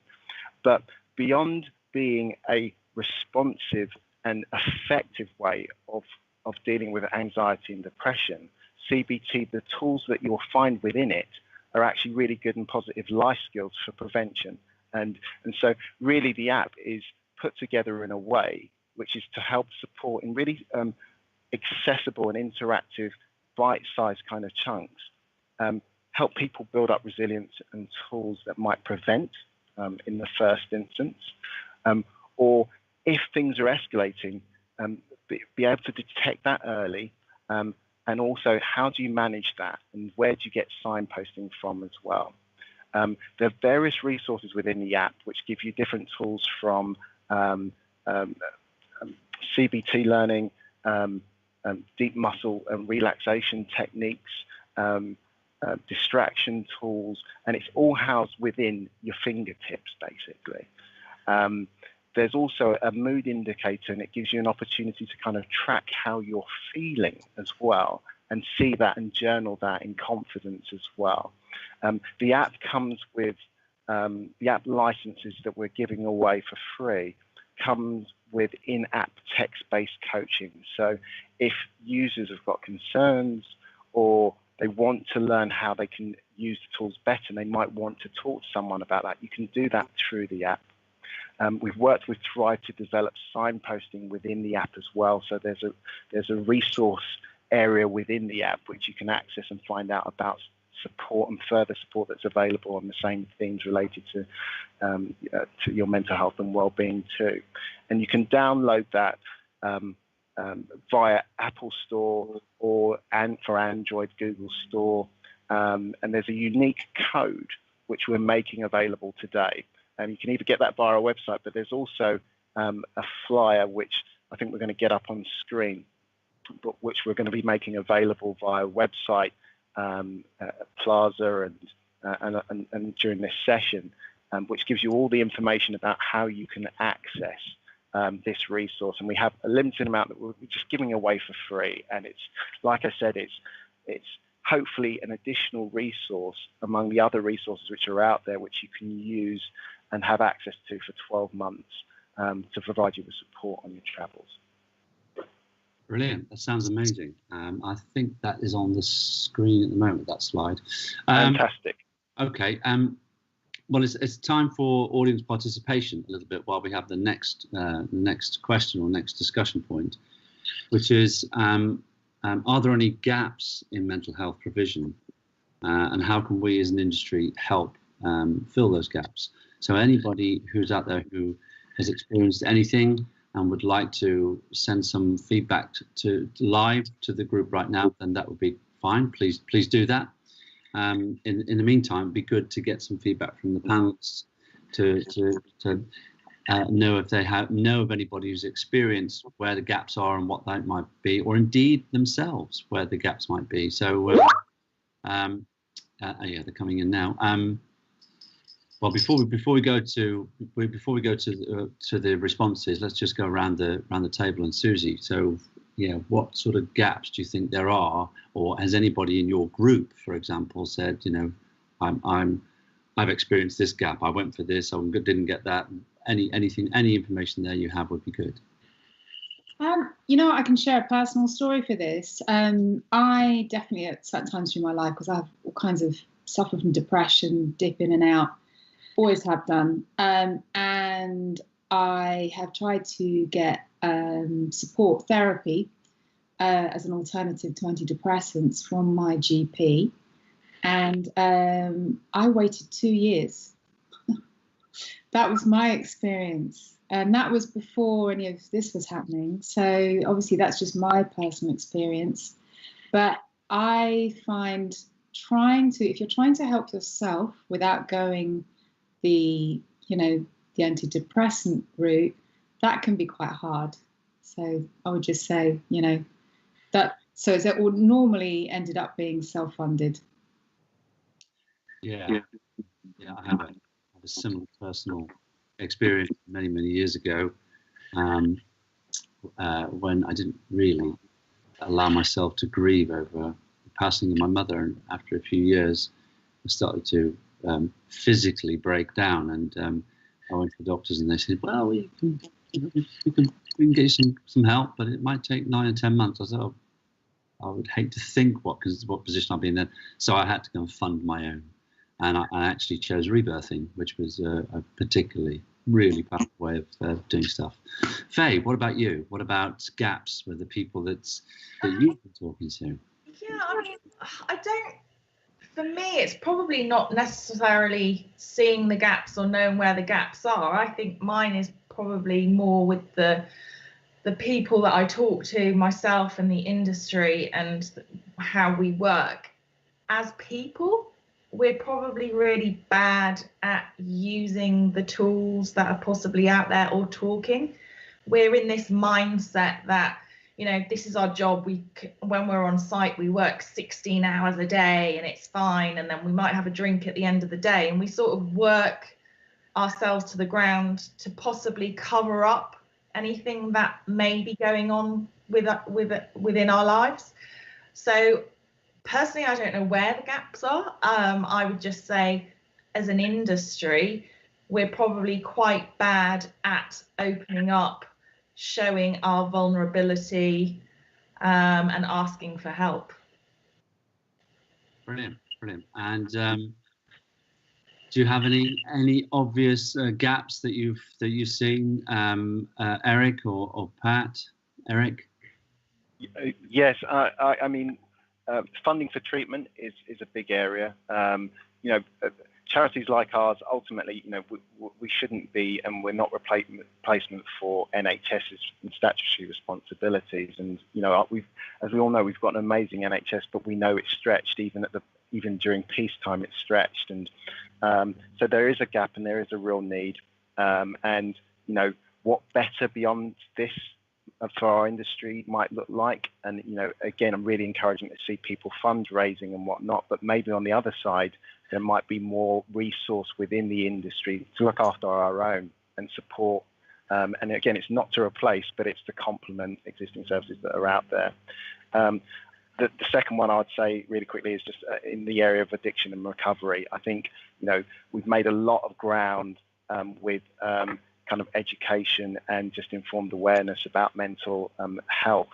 But beyond being a responsive and effective way of dealing with anxiety and depression, CBT, the tools that you'll find within it are actually really good and positive life skills for prevention. And so really the app is put together in a way which is to help support in really accessible and interactive, bite-sized kind of chunks, help people build up resilience and tools that might prevent in the first instance, or if things are escalating, be able to detect that early, and also how do you manage that, and where do you get signposting from as well. There are various resources within the app which give you different tools from CBT learning, deep muscle and relaxation techniques, distraction tools, and it's all housed within your fingertips, basically. There's also a mood indicator, and it gives you an opportunity to kind of track how you're feeling as well, and see that and journal that in confidence as well. The app comes with, the app licenses that we're giving away for free comes with in-app text-based coaching. So if users have got concerns or they want to learn how they can use the tools better, and they might want to talk to someone about that, you can do that through the app. We've worked with Thrive to develop signposting within the app as well. So there's a resource area within the app which you can access and find out about support and further support that's available on the same themes related to your mental health and well-being too. And you can download that via Apple Store or for Android, Google Store. And there's a unique code which we're making available today. And you can either get that via our website, but there's also a flyer which I think we're going to get up on screen, but which we're going to be making available via website, Plaza, and during this session, which gives you all the information about how you can access this resource. And we have a limited amount that we're just giving away for free. And it's, like I said, it's hopefully an additional resource among the other resources which are out there, which you can use and have access to for 12 months to provide you with support on your travels. Brilliant. That sounds amazing. I think that is on the screen at the moment, that slide. Fantastic. Okay. Well, it's time for audience participation a little bit while we have the next question or next discussion point, which is, are there any gaps in mental health provision, and how can we as an industry help fill those gaps? So anybody who's out there who has experienced anything and would like to send some feedback to live to the group right now, then that would be fine. Please do that. in the meantime, it'd be good to get some feedback from the panelists to know if they know of anybody who's experienced where the gaps are and what that might be, or indeed themselves where the gaps might be. So yeah, they're coming in now. Well, before we go to the responses, let's just go around the table. And Susie, so yeah, what sort of gaps do you think there are, or has anybody in your group, for example, said, you know, I've experienced this gap. I went for this. I didn't get that. Any information there you have would be good. You know, I can share a personal story for this. I definitely at certain times through my life, because I have all kinds of suffer from depression, dip in and out, always have done. And I have tried to get support therapy as an alternative to antidepressants from my GP. And I waited 2 years. That was my experience. And that was before any of this was happening. So obviously that's just my personal experience. But I find if you're trying to help yourself without going the antidepressant route, that can be quite hard. So I would just say, you know, so it would normally ended up being self-funded. Yeah, I have a similar personal experience many years ago, when I didn't really allow myself to grieve over the passing of my mother, and after a few years, I started to physically break down, and I went to the doctors, and they said, "Well, we can get you some help, but it might take 9 or 10 months." I said, "Oh, I would hate to think what position I'll be in then." So I had to go and fund my own. And I actually chose rebirthing, which was a particularly really powerful way of doing stuff. Faye, what about you? What about gaps with the people that you've been talking to? Yeah, I mean, for me, it's probably not necessarily seeing the gaps or knowing where the gaps are. I think mine is probably more with the people that I talk to, myself and the industry, and how we work. As people, we're probably really bad at using the tools that are possibly out there or talking. We're in this mindset that, you know, this is our job. When we're on site, we work 16 hours a day and it's fine. And then we might have a drink at the end of the day, and we sort of work ourselves to the ground to possibly cover up anything that may be going on within our lives. So personally, I don't know where the gaps are. I would just say, as an industry, we're probably quite bad at opening up, showing our vulnerability, and asking for help. Brilliant. And do you have any obvious gaps that you've seen, Eric or Pat? Eric? Yes, I mean, funding for treatment is a big area. You know, charities like ours, ultimately, you know, we shouldn't be, and we're not replacement for NHS's statutory responsibilities. And you know, as we all know, we've got an amazing NHS, but we know it's stretched. Even during peacetime, it's stretched, and so there is a gap and there is a real need. And you know, what better beyond this for our industry might look like? And you know, again, I'm really encouraging to see people fundraising and whatnot, but maybe on the other side there might be more resource within the industry to look after our own and support. And again, it's not to replace, but it's to complement existing services that are out there. The second one I'd say really quickly is just in the area of addiction and recovery. I think, you know, we've made a lot of ground with kind of education and just informed awareness about mental health,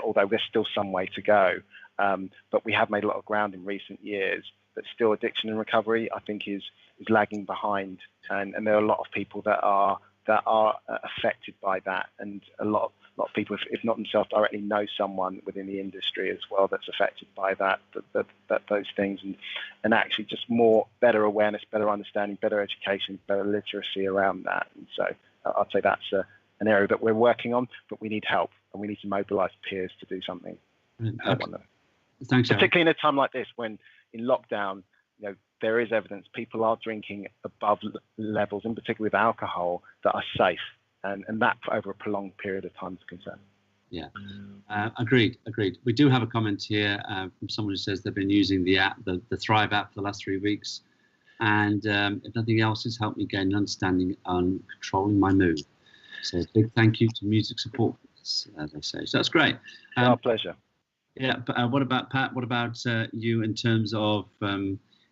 although there's still some way to go. But we have made a lot of ground in recent years, but still addiction and recovery, I think, is lagging behind. And there are a lot of people that are affected by that, and a lot of people, if not themselves directly, know someone within the industry as well that's affected by that those things, and actually just better awareness, better understanding, better education, better literacy around that. And so I'd say that's an area that we're working on, but we need help, and we need to mobilise peers to do something. Thanks, particularly in a time like this when in lockdown, there is evidence people are drinking above levels, in particular with alcohol, that are safe, and that over a prolonged period of time is a concern. Yeah, agreed. We do have a comment here from someone who says they've been using the app, the Thrive app, for the last 3 weeks, and if nothing else, it's helped me gain an understanding on controlling my mood. So big thank you to music support, as they say. So that's great. Our pleasure. Yeah, but what about Pat? What about you in terms of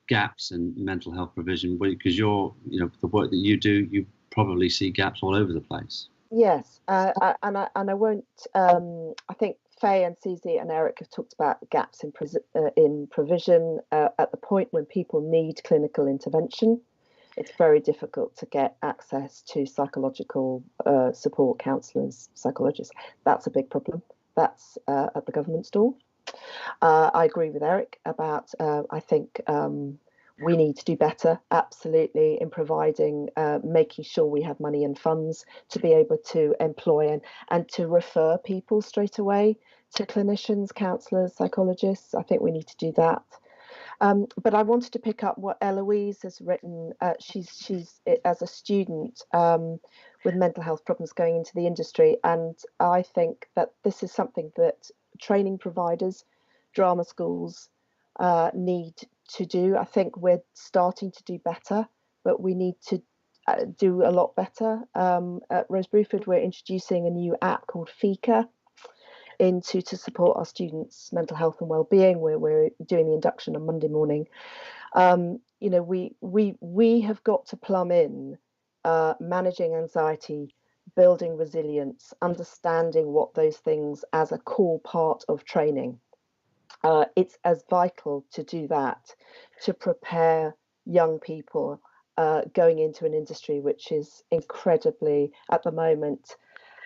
gaps in mental health provision? Because the work that you do, you probably see gaps all over the place. Yes, and I won't. I think Faye and Susie and Eric have talked about gaps in provision at the point when people need clinical intervention. It's very difficult to get access to psychological support, counsellors, psychologists. That's a big problem. That's at the government's door. I agree with Eric about. I think. We need to do better, absolutely, in providing, making sure we have money and funds to be able to employ and to refer people straight away to clinicians, counsellors, psychologists. I think we need to do that. But I wanted to pick up what Eloise has written. She's as a student with mental health problems going into the industry, and I think that this is something that training providers, drama schools need to do. I think we're starting to do better, but we need to do a lot better. At Rose Bruford, we're introducing a new app called Fika to support our students' mental health and well-being. We're doing the induction on Monday morning. We have got to plumb in managing anxiety, building resilience, understanding what those things as a core part of training. It's as vital to do that, to prepare young people going into an industry which is incredibly, at the moment,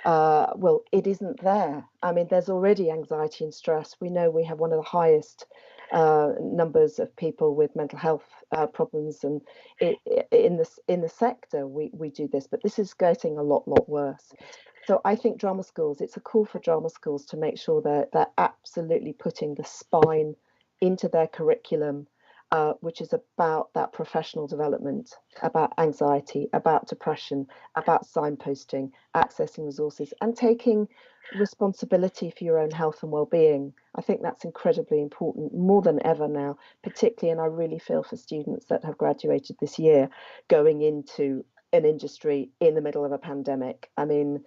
it isn't there. I mean, there's already anxiety and stress. We know we have one of the highest numbers of people with mental health problems, and in the sector we do this, but this is getting a lot worse. So I think drama schools, it's a call for drama schools to make sure that they're absolutely putting the spine into their curriculum, which is about that professional development, about anxiety, about depression, about signposting, accessing resources, and taking responsibility for your own health and well-being. I think that's incredibly important, more than ever now, particularly, and I really feel for students that have graduated this year going into an industry in the middle of a pandemic. I mean,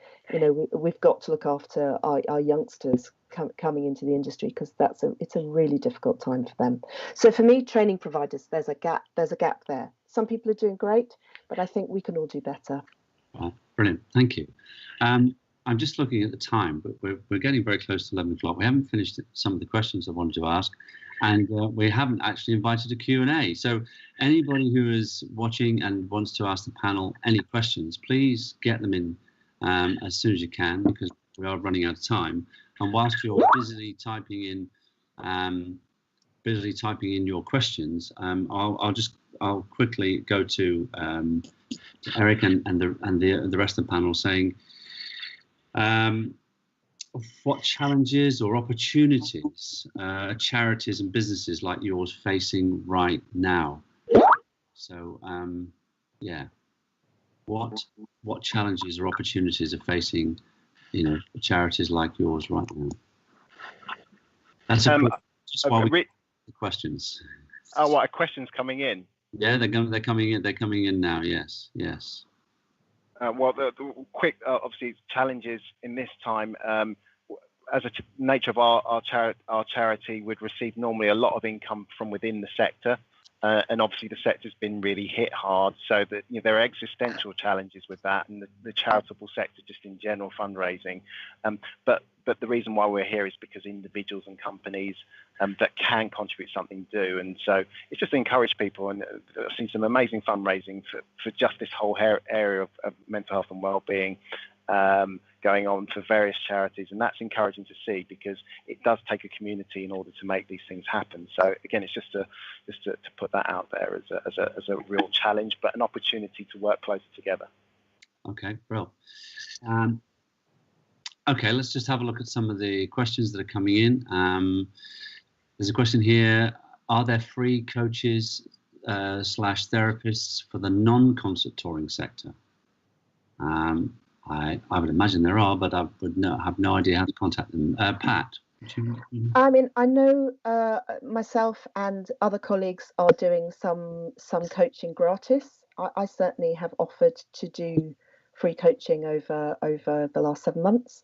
we've got to look after our youngsters coming into the industry, because it's a really difficult time for them. So for me, training providers, there's a gap there. Some people are doing great, but I think we can all do better. Well, brilliant, thank you. I'm just looking at the time, but we're getting very close to 11 o'clock. We haven't finished some of the questions I wanted to ask, and we haven't actually invited a Q&A. So anybody who is watching and wants to ask the panel any questions, please get them in as soon as you can, because we are running out of time. And whilst you're busily typing in your questions, I'll quickly go to Eric and the rest of the panel, saying, what challenges or opportunities are charities and businesses like yours facing right now? So, what challenges or opportunities are facing, charities like yours right now? That's just while we the questions. Oh, what, are questions coming in? Yeah, they're coming in. They're coming in now. Yes. Well, the quick, obviously, challenges in this time. As a nature of our charity, would receive normally a lot of income from within the sector, and obviously the sector's been really hit hard. So that there are existential challenges with that, and the charitable sector just in general fundraising. But the reason why we're here is because individuals and companies that can contribute something do, and so it's just to encourage people. And I've seen some amazing fundraising for just this whole area of mental health and well-being going on for various charities, and that's encouraging to see, because it does take a community in order to make these things happen. So again, it's just to put that out there as a real challenge, but an opportunity to work closer together. Okay, well. Okay, let's just have a look at some of the questions that are coming in. There's a question here. are there free coaches / therapists for the non-concert touring sector? I would imagine there are, but I would have no idea how to contact them. Pat? I mean, I know myself and other colleagues are doing some coaching gratis. I certainly have offered to do free coaching over the last 7 months.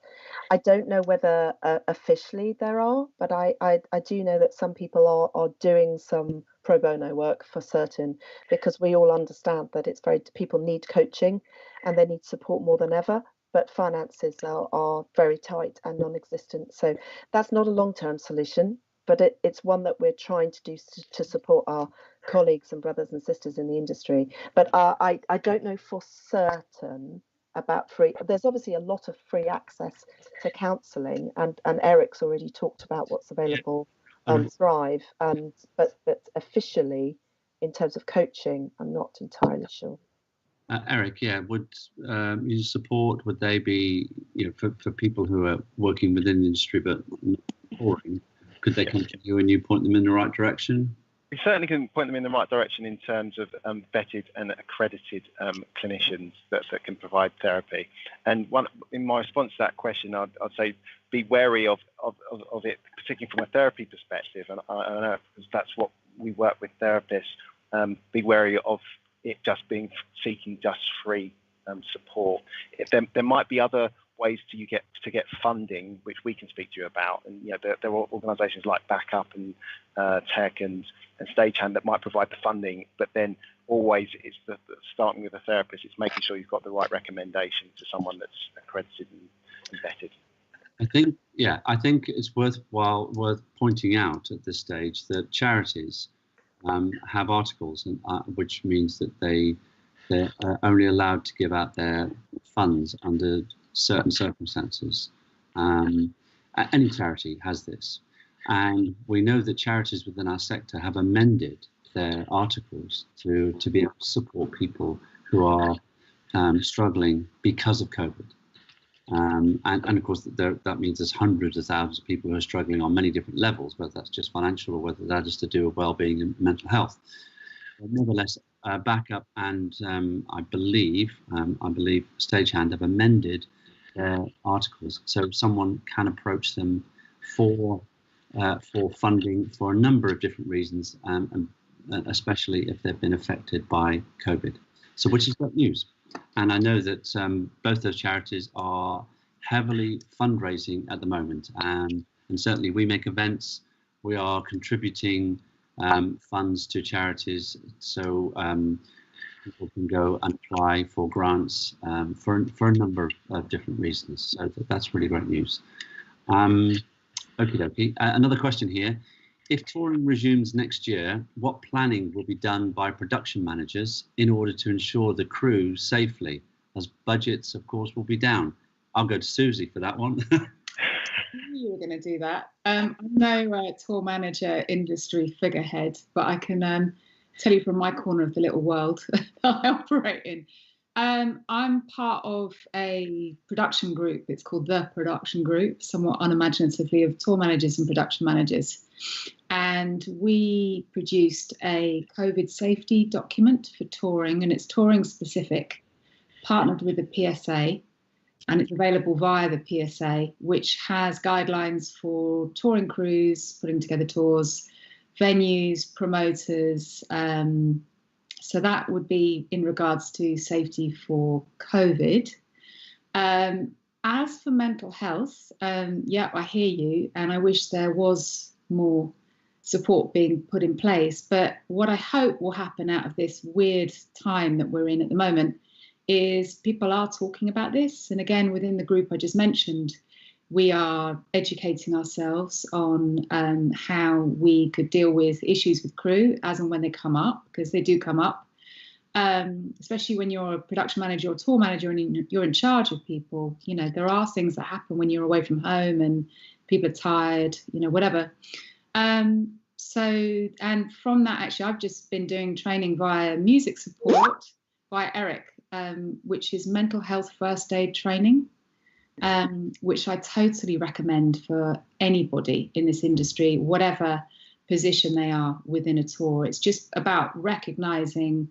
I don't know whether officially there are, but I do know that some people are doing some pro bono work for certain, because we all understand that people need coaching and they need support more than ever. But finances are very tight and non-existent. So that's not a long-term solution, but it's one that we're trying to do to support our colleagues and brothers and sisters in the industry. But I don't know for certain about free. There's obviously a lot of free access to counselling, and Eric's already talked about what's available on Thrive. But officially, in terms of coaching, I'm not entirely sure. Eric, would you support? Would they be, for people who are working within the industry but not touring? Could they come to you and you point them in the right direction? We certainly can point them in the right direction in terms of vetted and accredited clinicians that can provide therapy. And in my response to that question, I'd say be wary of it, particularly from a therapy perspective. And I know because that's what we work with therapists. Be wary of it just seeking just free support. There might be other ways to get funding, which we can speak to you about. And there are organisations like Backup and Tech and Stagehand that might provide the funding. But then always it's the starting with a therapist. It's making sure you've got the right recommendation to someone that's accredited and vetted. I think it's worth pointing out at this stage that charities have articles, which means that they're only allowed to give out their funds under certain circumstances. Any charity has this, and we know that charities within our sector have amended their articles to be able to support people who are struggling because of COVID. And of course, that means there's hundreds of thousands of people who are struggling on many different levels, whether that's just financial or whether that is to do with well-being and mental health. But nevertheless, Backup and I believe Stagehand have amended their articles, so someone can approach them for funding for a number of different reasons, and especially if they've been affected by COVID. So, which is great news. And I know that both those charities are heavily fundraising at the moment, and certainly we make events. We are contributing funds to charities, so people can go and apply for grants for a number of different reasons. So that's really great news. Okie dokie. Another question here. If touring resumes next year, what planning will be done by production managers in order to ensure the crew safely, as budgets, of course, will be down? I'll go to Susie for that one. I knew you were going to do that. I'm no tour manager industry figurehead, but I can tell you from my corner of the little world that I operate in. I'm part of a production group. It's called The Production Group, somewhat unimaginatively of tour managers and production managers. And we produced a COVID safety document for touring, and it's touring specific, partnered with the PSA, and it's available via the PSA, which has guidelines for touring crews, putting together tours, venues, promoters. So that would be in regards to safety for COVID. As for mental health, I hear you, and I wish there was more support being put in place. But what I hope will happen out of this weird time that we're in at the moment is people are talking about this. And again, within the group I just mentioned, we are educating ourselves on how we could deal with issues with crew as and when they come up, because they do come up, especially when you're a production manager or tour manager and you're in charge of people. There are things that happen when you're away from home and people are tired, whatever. And from that, actually, I've just been doing training via music support by Eric, which is mental health first aid training, which I totally recommend for anybody in this industry, whatever position they are within a tour. It's just about recognizing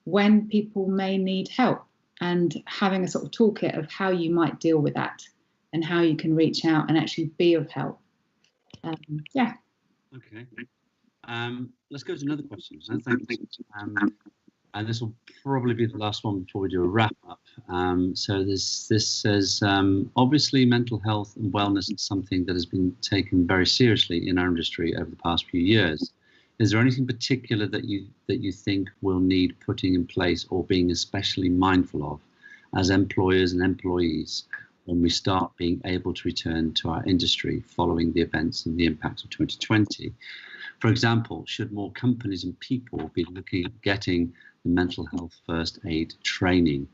when people may need help and having a sort of toolkit of how you might deal with that and how you can reach out and actually be of help. Yeah. Okay. Let's go to another question. So thanks. And this will probably be the last one before we do a wrap up. So this says, obviously mental health and wellness is something that has been taken very seriously in our industry over the past few years. Is there anything particular that you think will need putting in place or being especially mindful of as employers and employees when we start being able to return to our industry following the events and the impacts of 2020? For example, should more companies and people be looking at getting the mental health first aid training?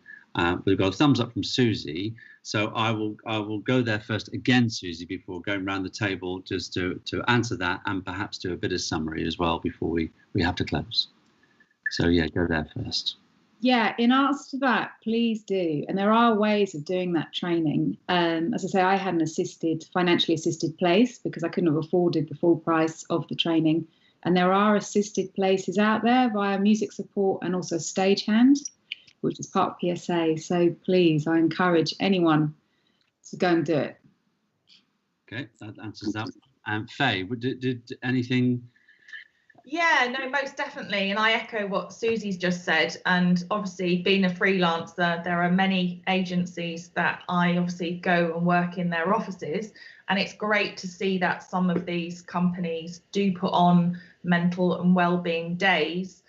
We've got a thumbs up from Susie, so I will go there first again, Susie, before going around the table, just to answer that and perhaps do a bit of summary as well before we have to close. So yeah, go there first. Yeah, in answer to that, please do. And there are ways of doing that training. As I say, I had an financially assisted place because I couldn't have afforded the full price of the training. And there are assisted places out there via music support and also Stagehand, which is part of PSA. So please, I encourage anyone to go and do it. Okay, that answers that. Faye, did anything? Yeah, no, most definitely. And I echo what Susie's just said. And obviously, being a freelancer, there are many agencies that I obviously go and work in their offices. And it's great to see that some of these companies do put on mental and wellbeing days.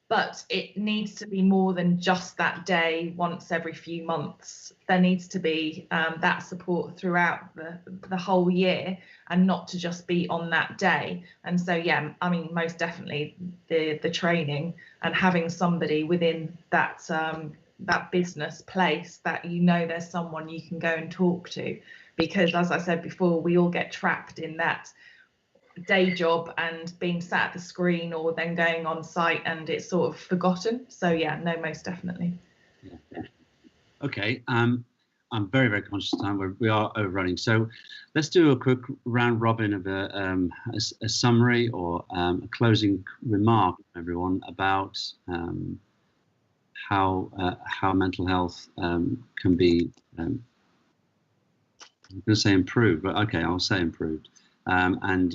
But it needs to be more than just that day once every few months. There needs to be that support throughout the whole year and not to just be on that day. And so, yeah, I mean, most definitely the training and having somebody within that business place that there's someone you can go and talk to. Because as I said before, we all get trapped in that day job and being sat at the screen or then going on site and it's sort of forgotten. So yeah, no, most definitely. Yeah. Okay, I'm very, very conscious of time. We are overrunning, so let's do a quick round robin of a summary or a closing remark, everyone, about how mental health can be I'm going to say improved, but okay, I'll say improved. And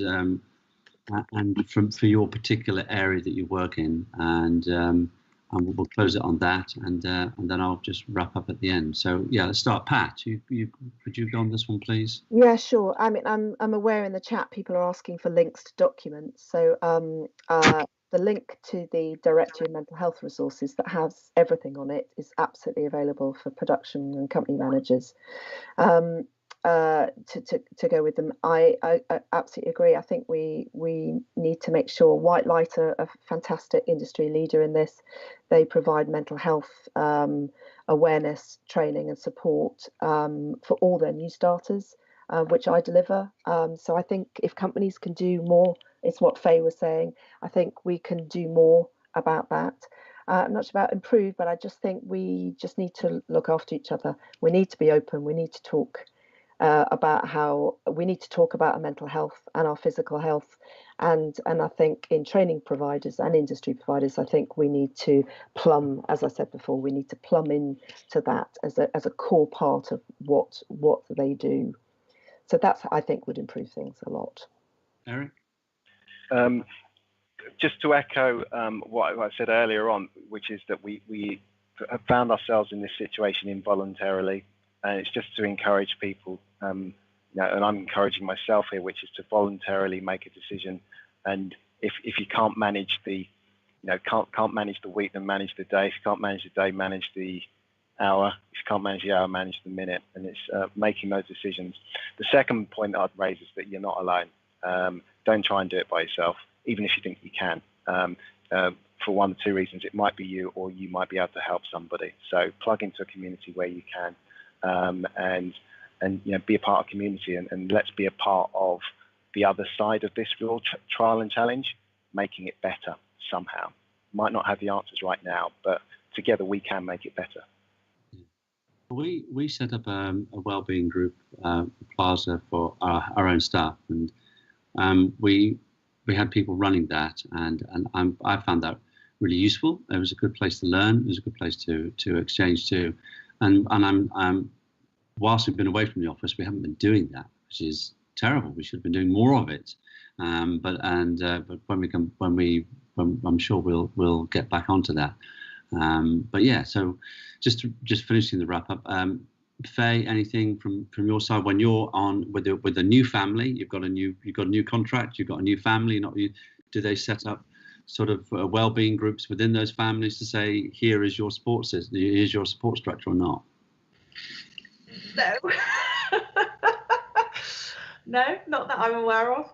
for your particular area that you work in, and we'll close it on that, and then I'll just wrap up at the end. So yeah, let's start. Pat, could you go on this one, please? Yeah, sure. I mean, I'm aware in the chat people are asking for links to documents. So the link to the Directory of Mental Health Resources that has everything on it is absolutely available for production and company managers. To go with them. I absolutely agree. I think we need to make sure White Light are a fantastic industry leader in this. They provide mental health awareness training and support for all their new starters, which I deliver. So I think if companies can do more, it's what Faye was saying. I think we can do more about that. Not about improve, but I just think we just need to look after each other. We need to be open. We need to talk about how we need to talk about our mental health and our physical health, and I think in training providers and industry providers, I think we need to plumb, as I said before, we need to plumb into that as a core part of what they do. So that's, I think, would improve things a lot. Eric? Just to echo what I said earlier on, which is that we have found ourselves in this situation involuntarily. And it's just to encourage people, and I'm encouraging myself here, which is to voluntarily make a decision. And if you can't manage can't manage the week, then manage the day. If you can't manage the day, manage the hour. If you can't manage the hour, manage the minute. And it's making those decisions. The second point that I'd raise is that you're not alone. Don't try and do it by yourself, even if you think you can. For one or two reasons, it might be you, or you might be able to help somebody. So plug into a community where you can. And be a part of community, and let's be a part of the other side of this real trial and challenge, making it better somehow. Might not have the answers right now, but together we can make it better. We set up a wellbeing group, Plaza, for our own staff, and we we had people running that, and I found that really useful. It was a good place to learn. It was a good place to exchange too, and I'm whilst we've been away from the office, we haven't been doing that, which is terrible. We should have been doing more of it. But when I'm sure we'll get back onto that. But yeah, so just finishing the wrap up. Faye, anything from your side when you're on with a new family? You've got a new contract. You've got a new family. Do they set up sort of well-being groups within those families to say, here is your support system, here's your support structure, or not? No. No, not that I'm aware of.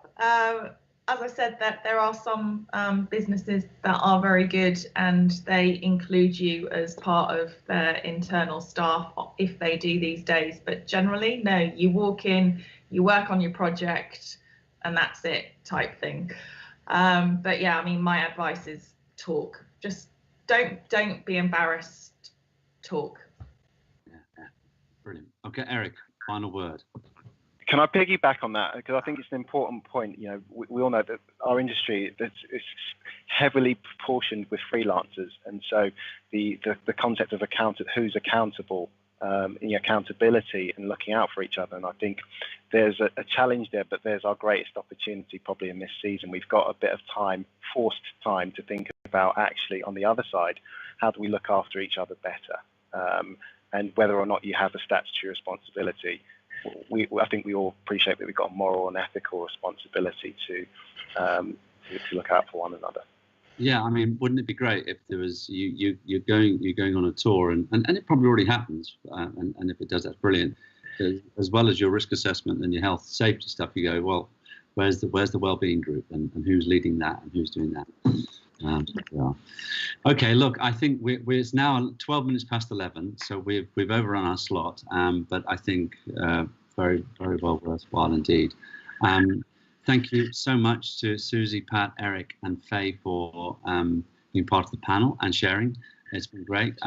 As I said, that there are some businesses that are very good and they include you as part of their internal staff if they do these days. But generally, no, you walk in, you work on your project, and that's it type thing. But yeah, I mean, my advice is talk. Just don't be embarrassed. Talk. Yeah. Brilliant. Okay, Eric, final word. Can I piggyback on that? Because I think it's an important point. You know, we all know that our industry is heavily proportioned with freelancers, and so the concept of who's accountable, accountability, and looking out for each other. And I think there's a challenge there, but there's our greatest opportunity probably in this season. We've got a bit of time, forced time, to think about actually on the other side, how do we look after each other better, and whether or not you have a statutory responsibility. I think we all appreciate that we've got a moral and ethical responsibility to look out for one another. Yeah, I mean, wouldn't it be great if there was you're going on a tour and it probably already happens, and if it does, that's brilliant. As well as your risk assessment and your health safety stuff, you go, well, where's the wellbeing group and who's leading that and who's doing that? Yeah. Okay, look, I think it's now 12 minutes past 11, so we've overrun our slot, but I think very, very well worthwhile indeed. Thank you so much to Susie, Pat, Eric, and Faye for being part of the panel and sharing. It's been great.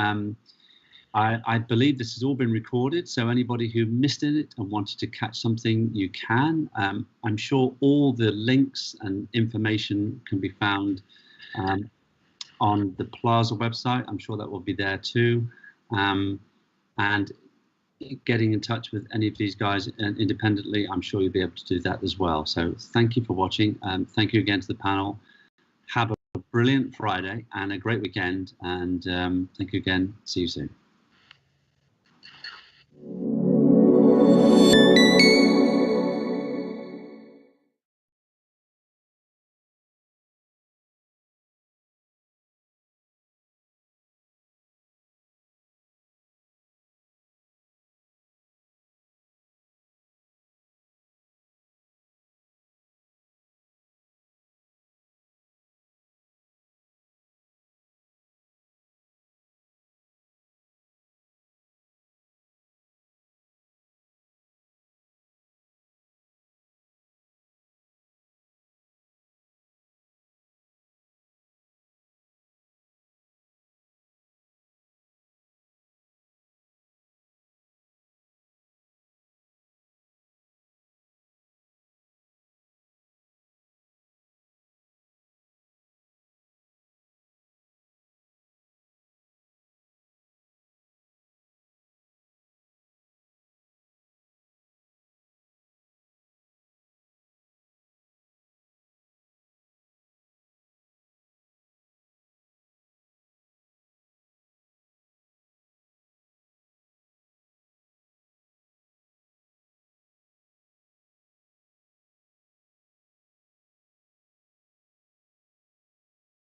I believe this has all been recorded, so anybody who missed it and wanted to catch something, you can. I'm sure all the links and information can be found on the Plaza website. I'm sure that will be there too. And getting in touch with any of these guys independently, I'm sure you'll be able to do that as well. So thank you for watching. Thank you again to the panel. Have a brilliant Friday and a great weekend. And thank you again. See you soon.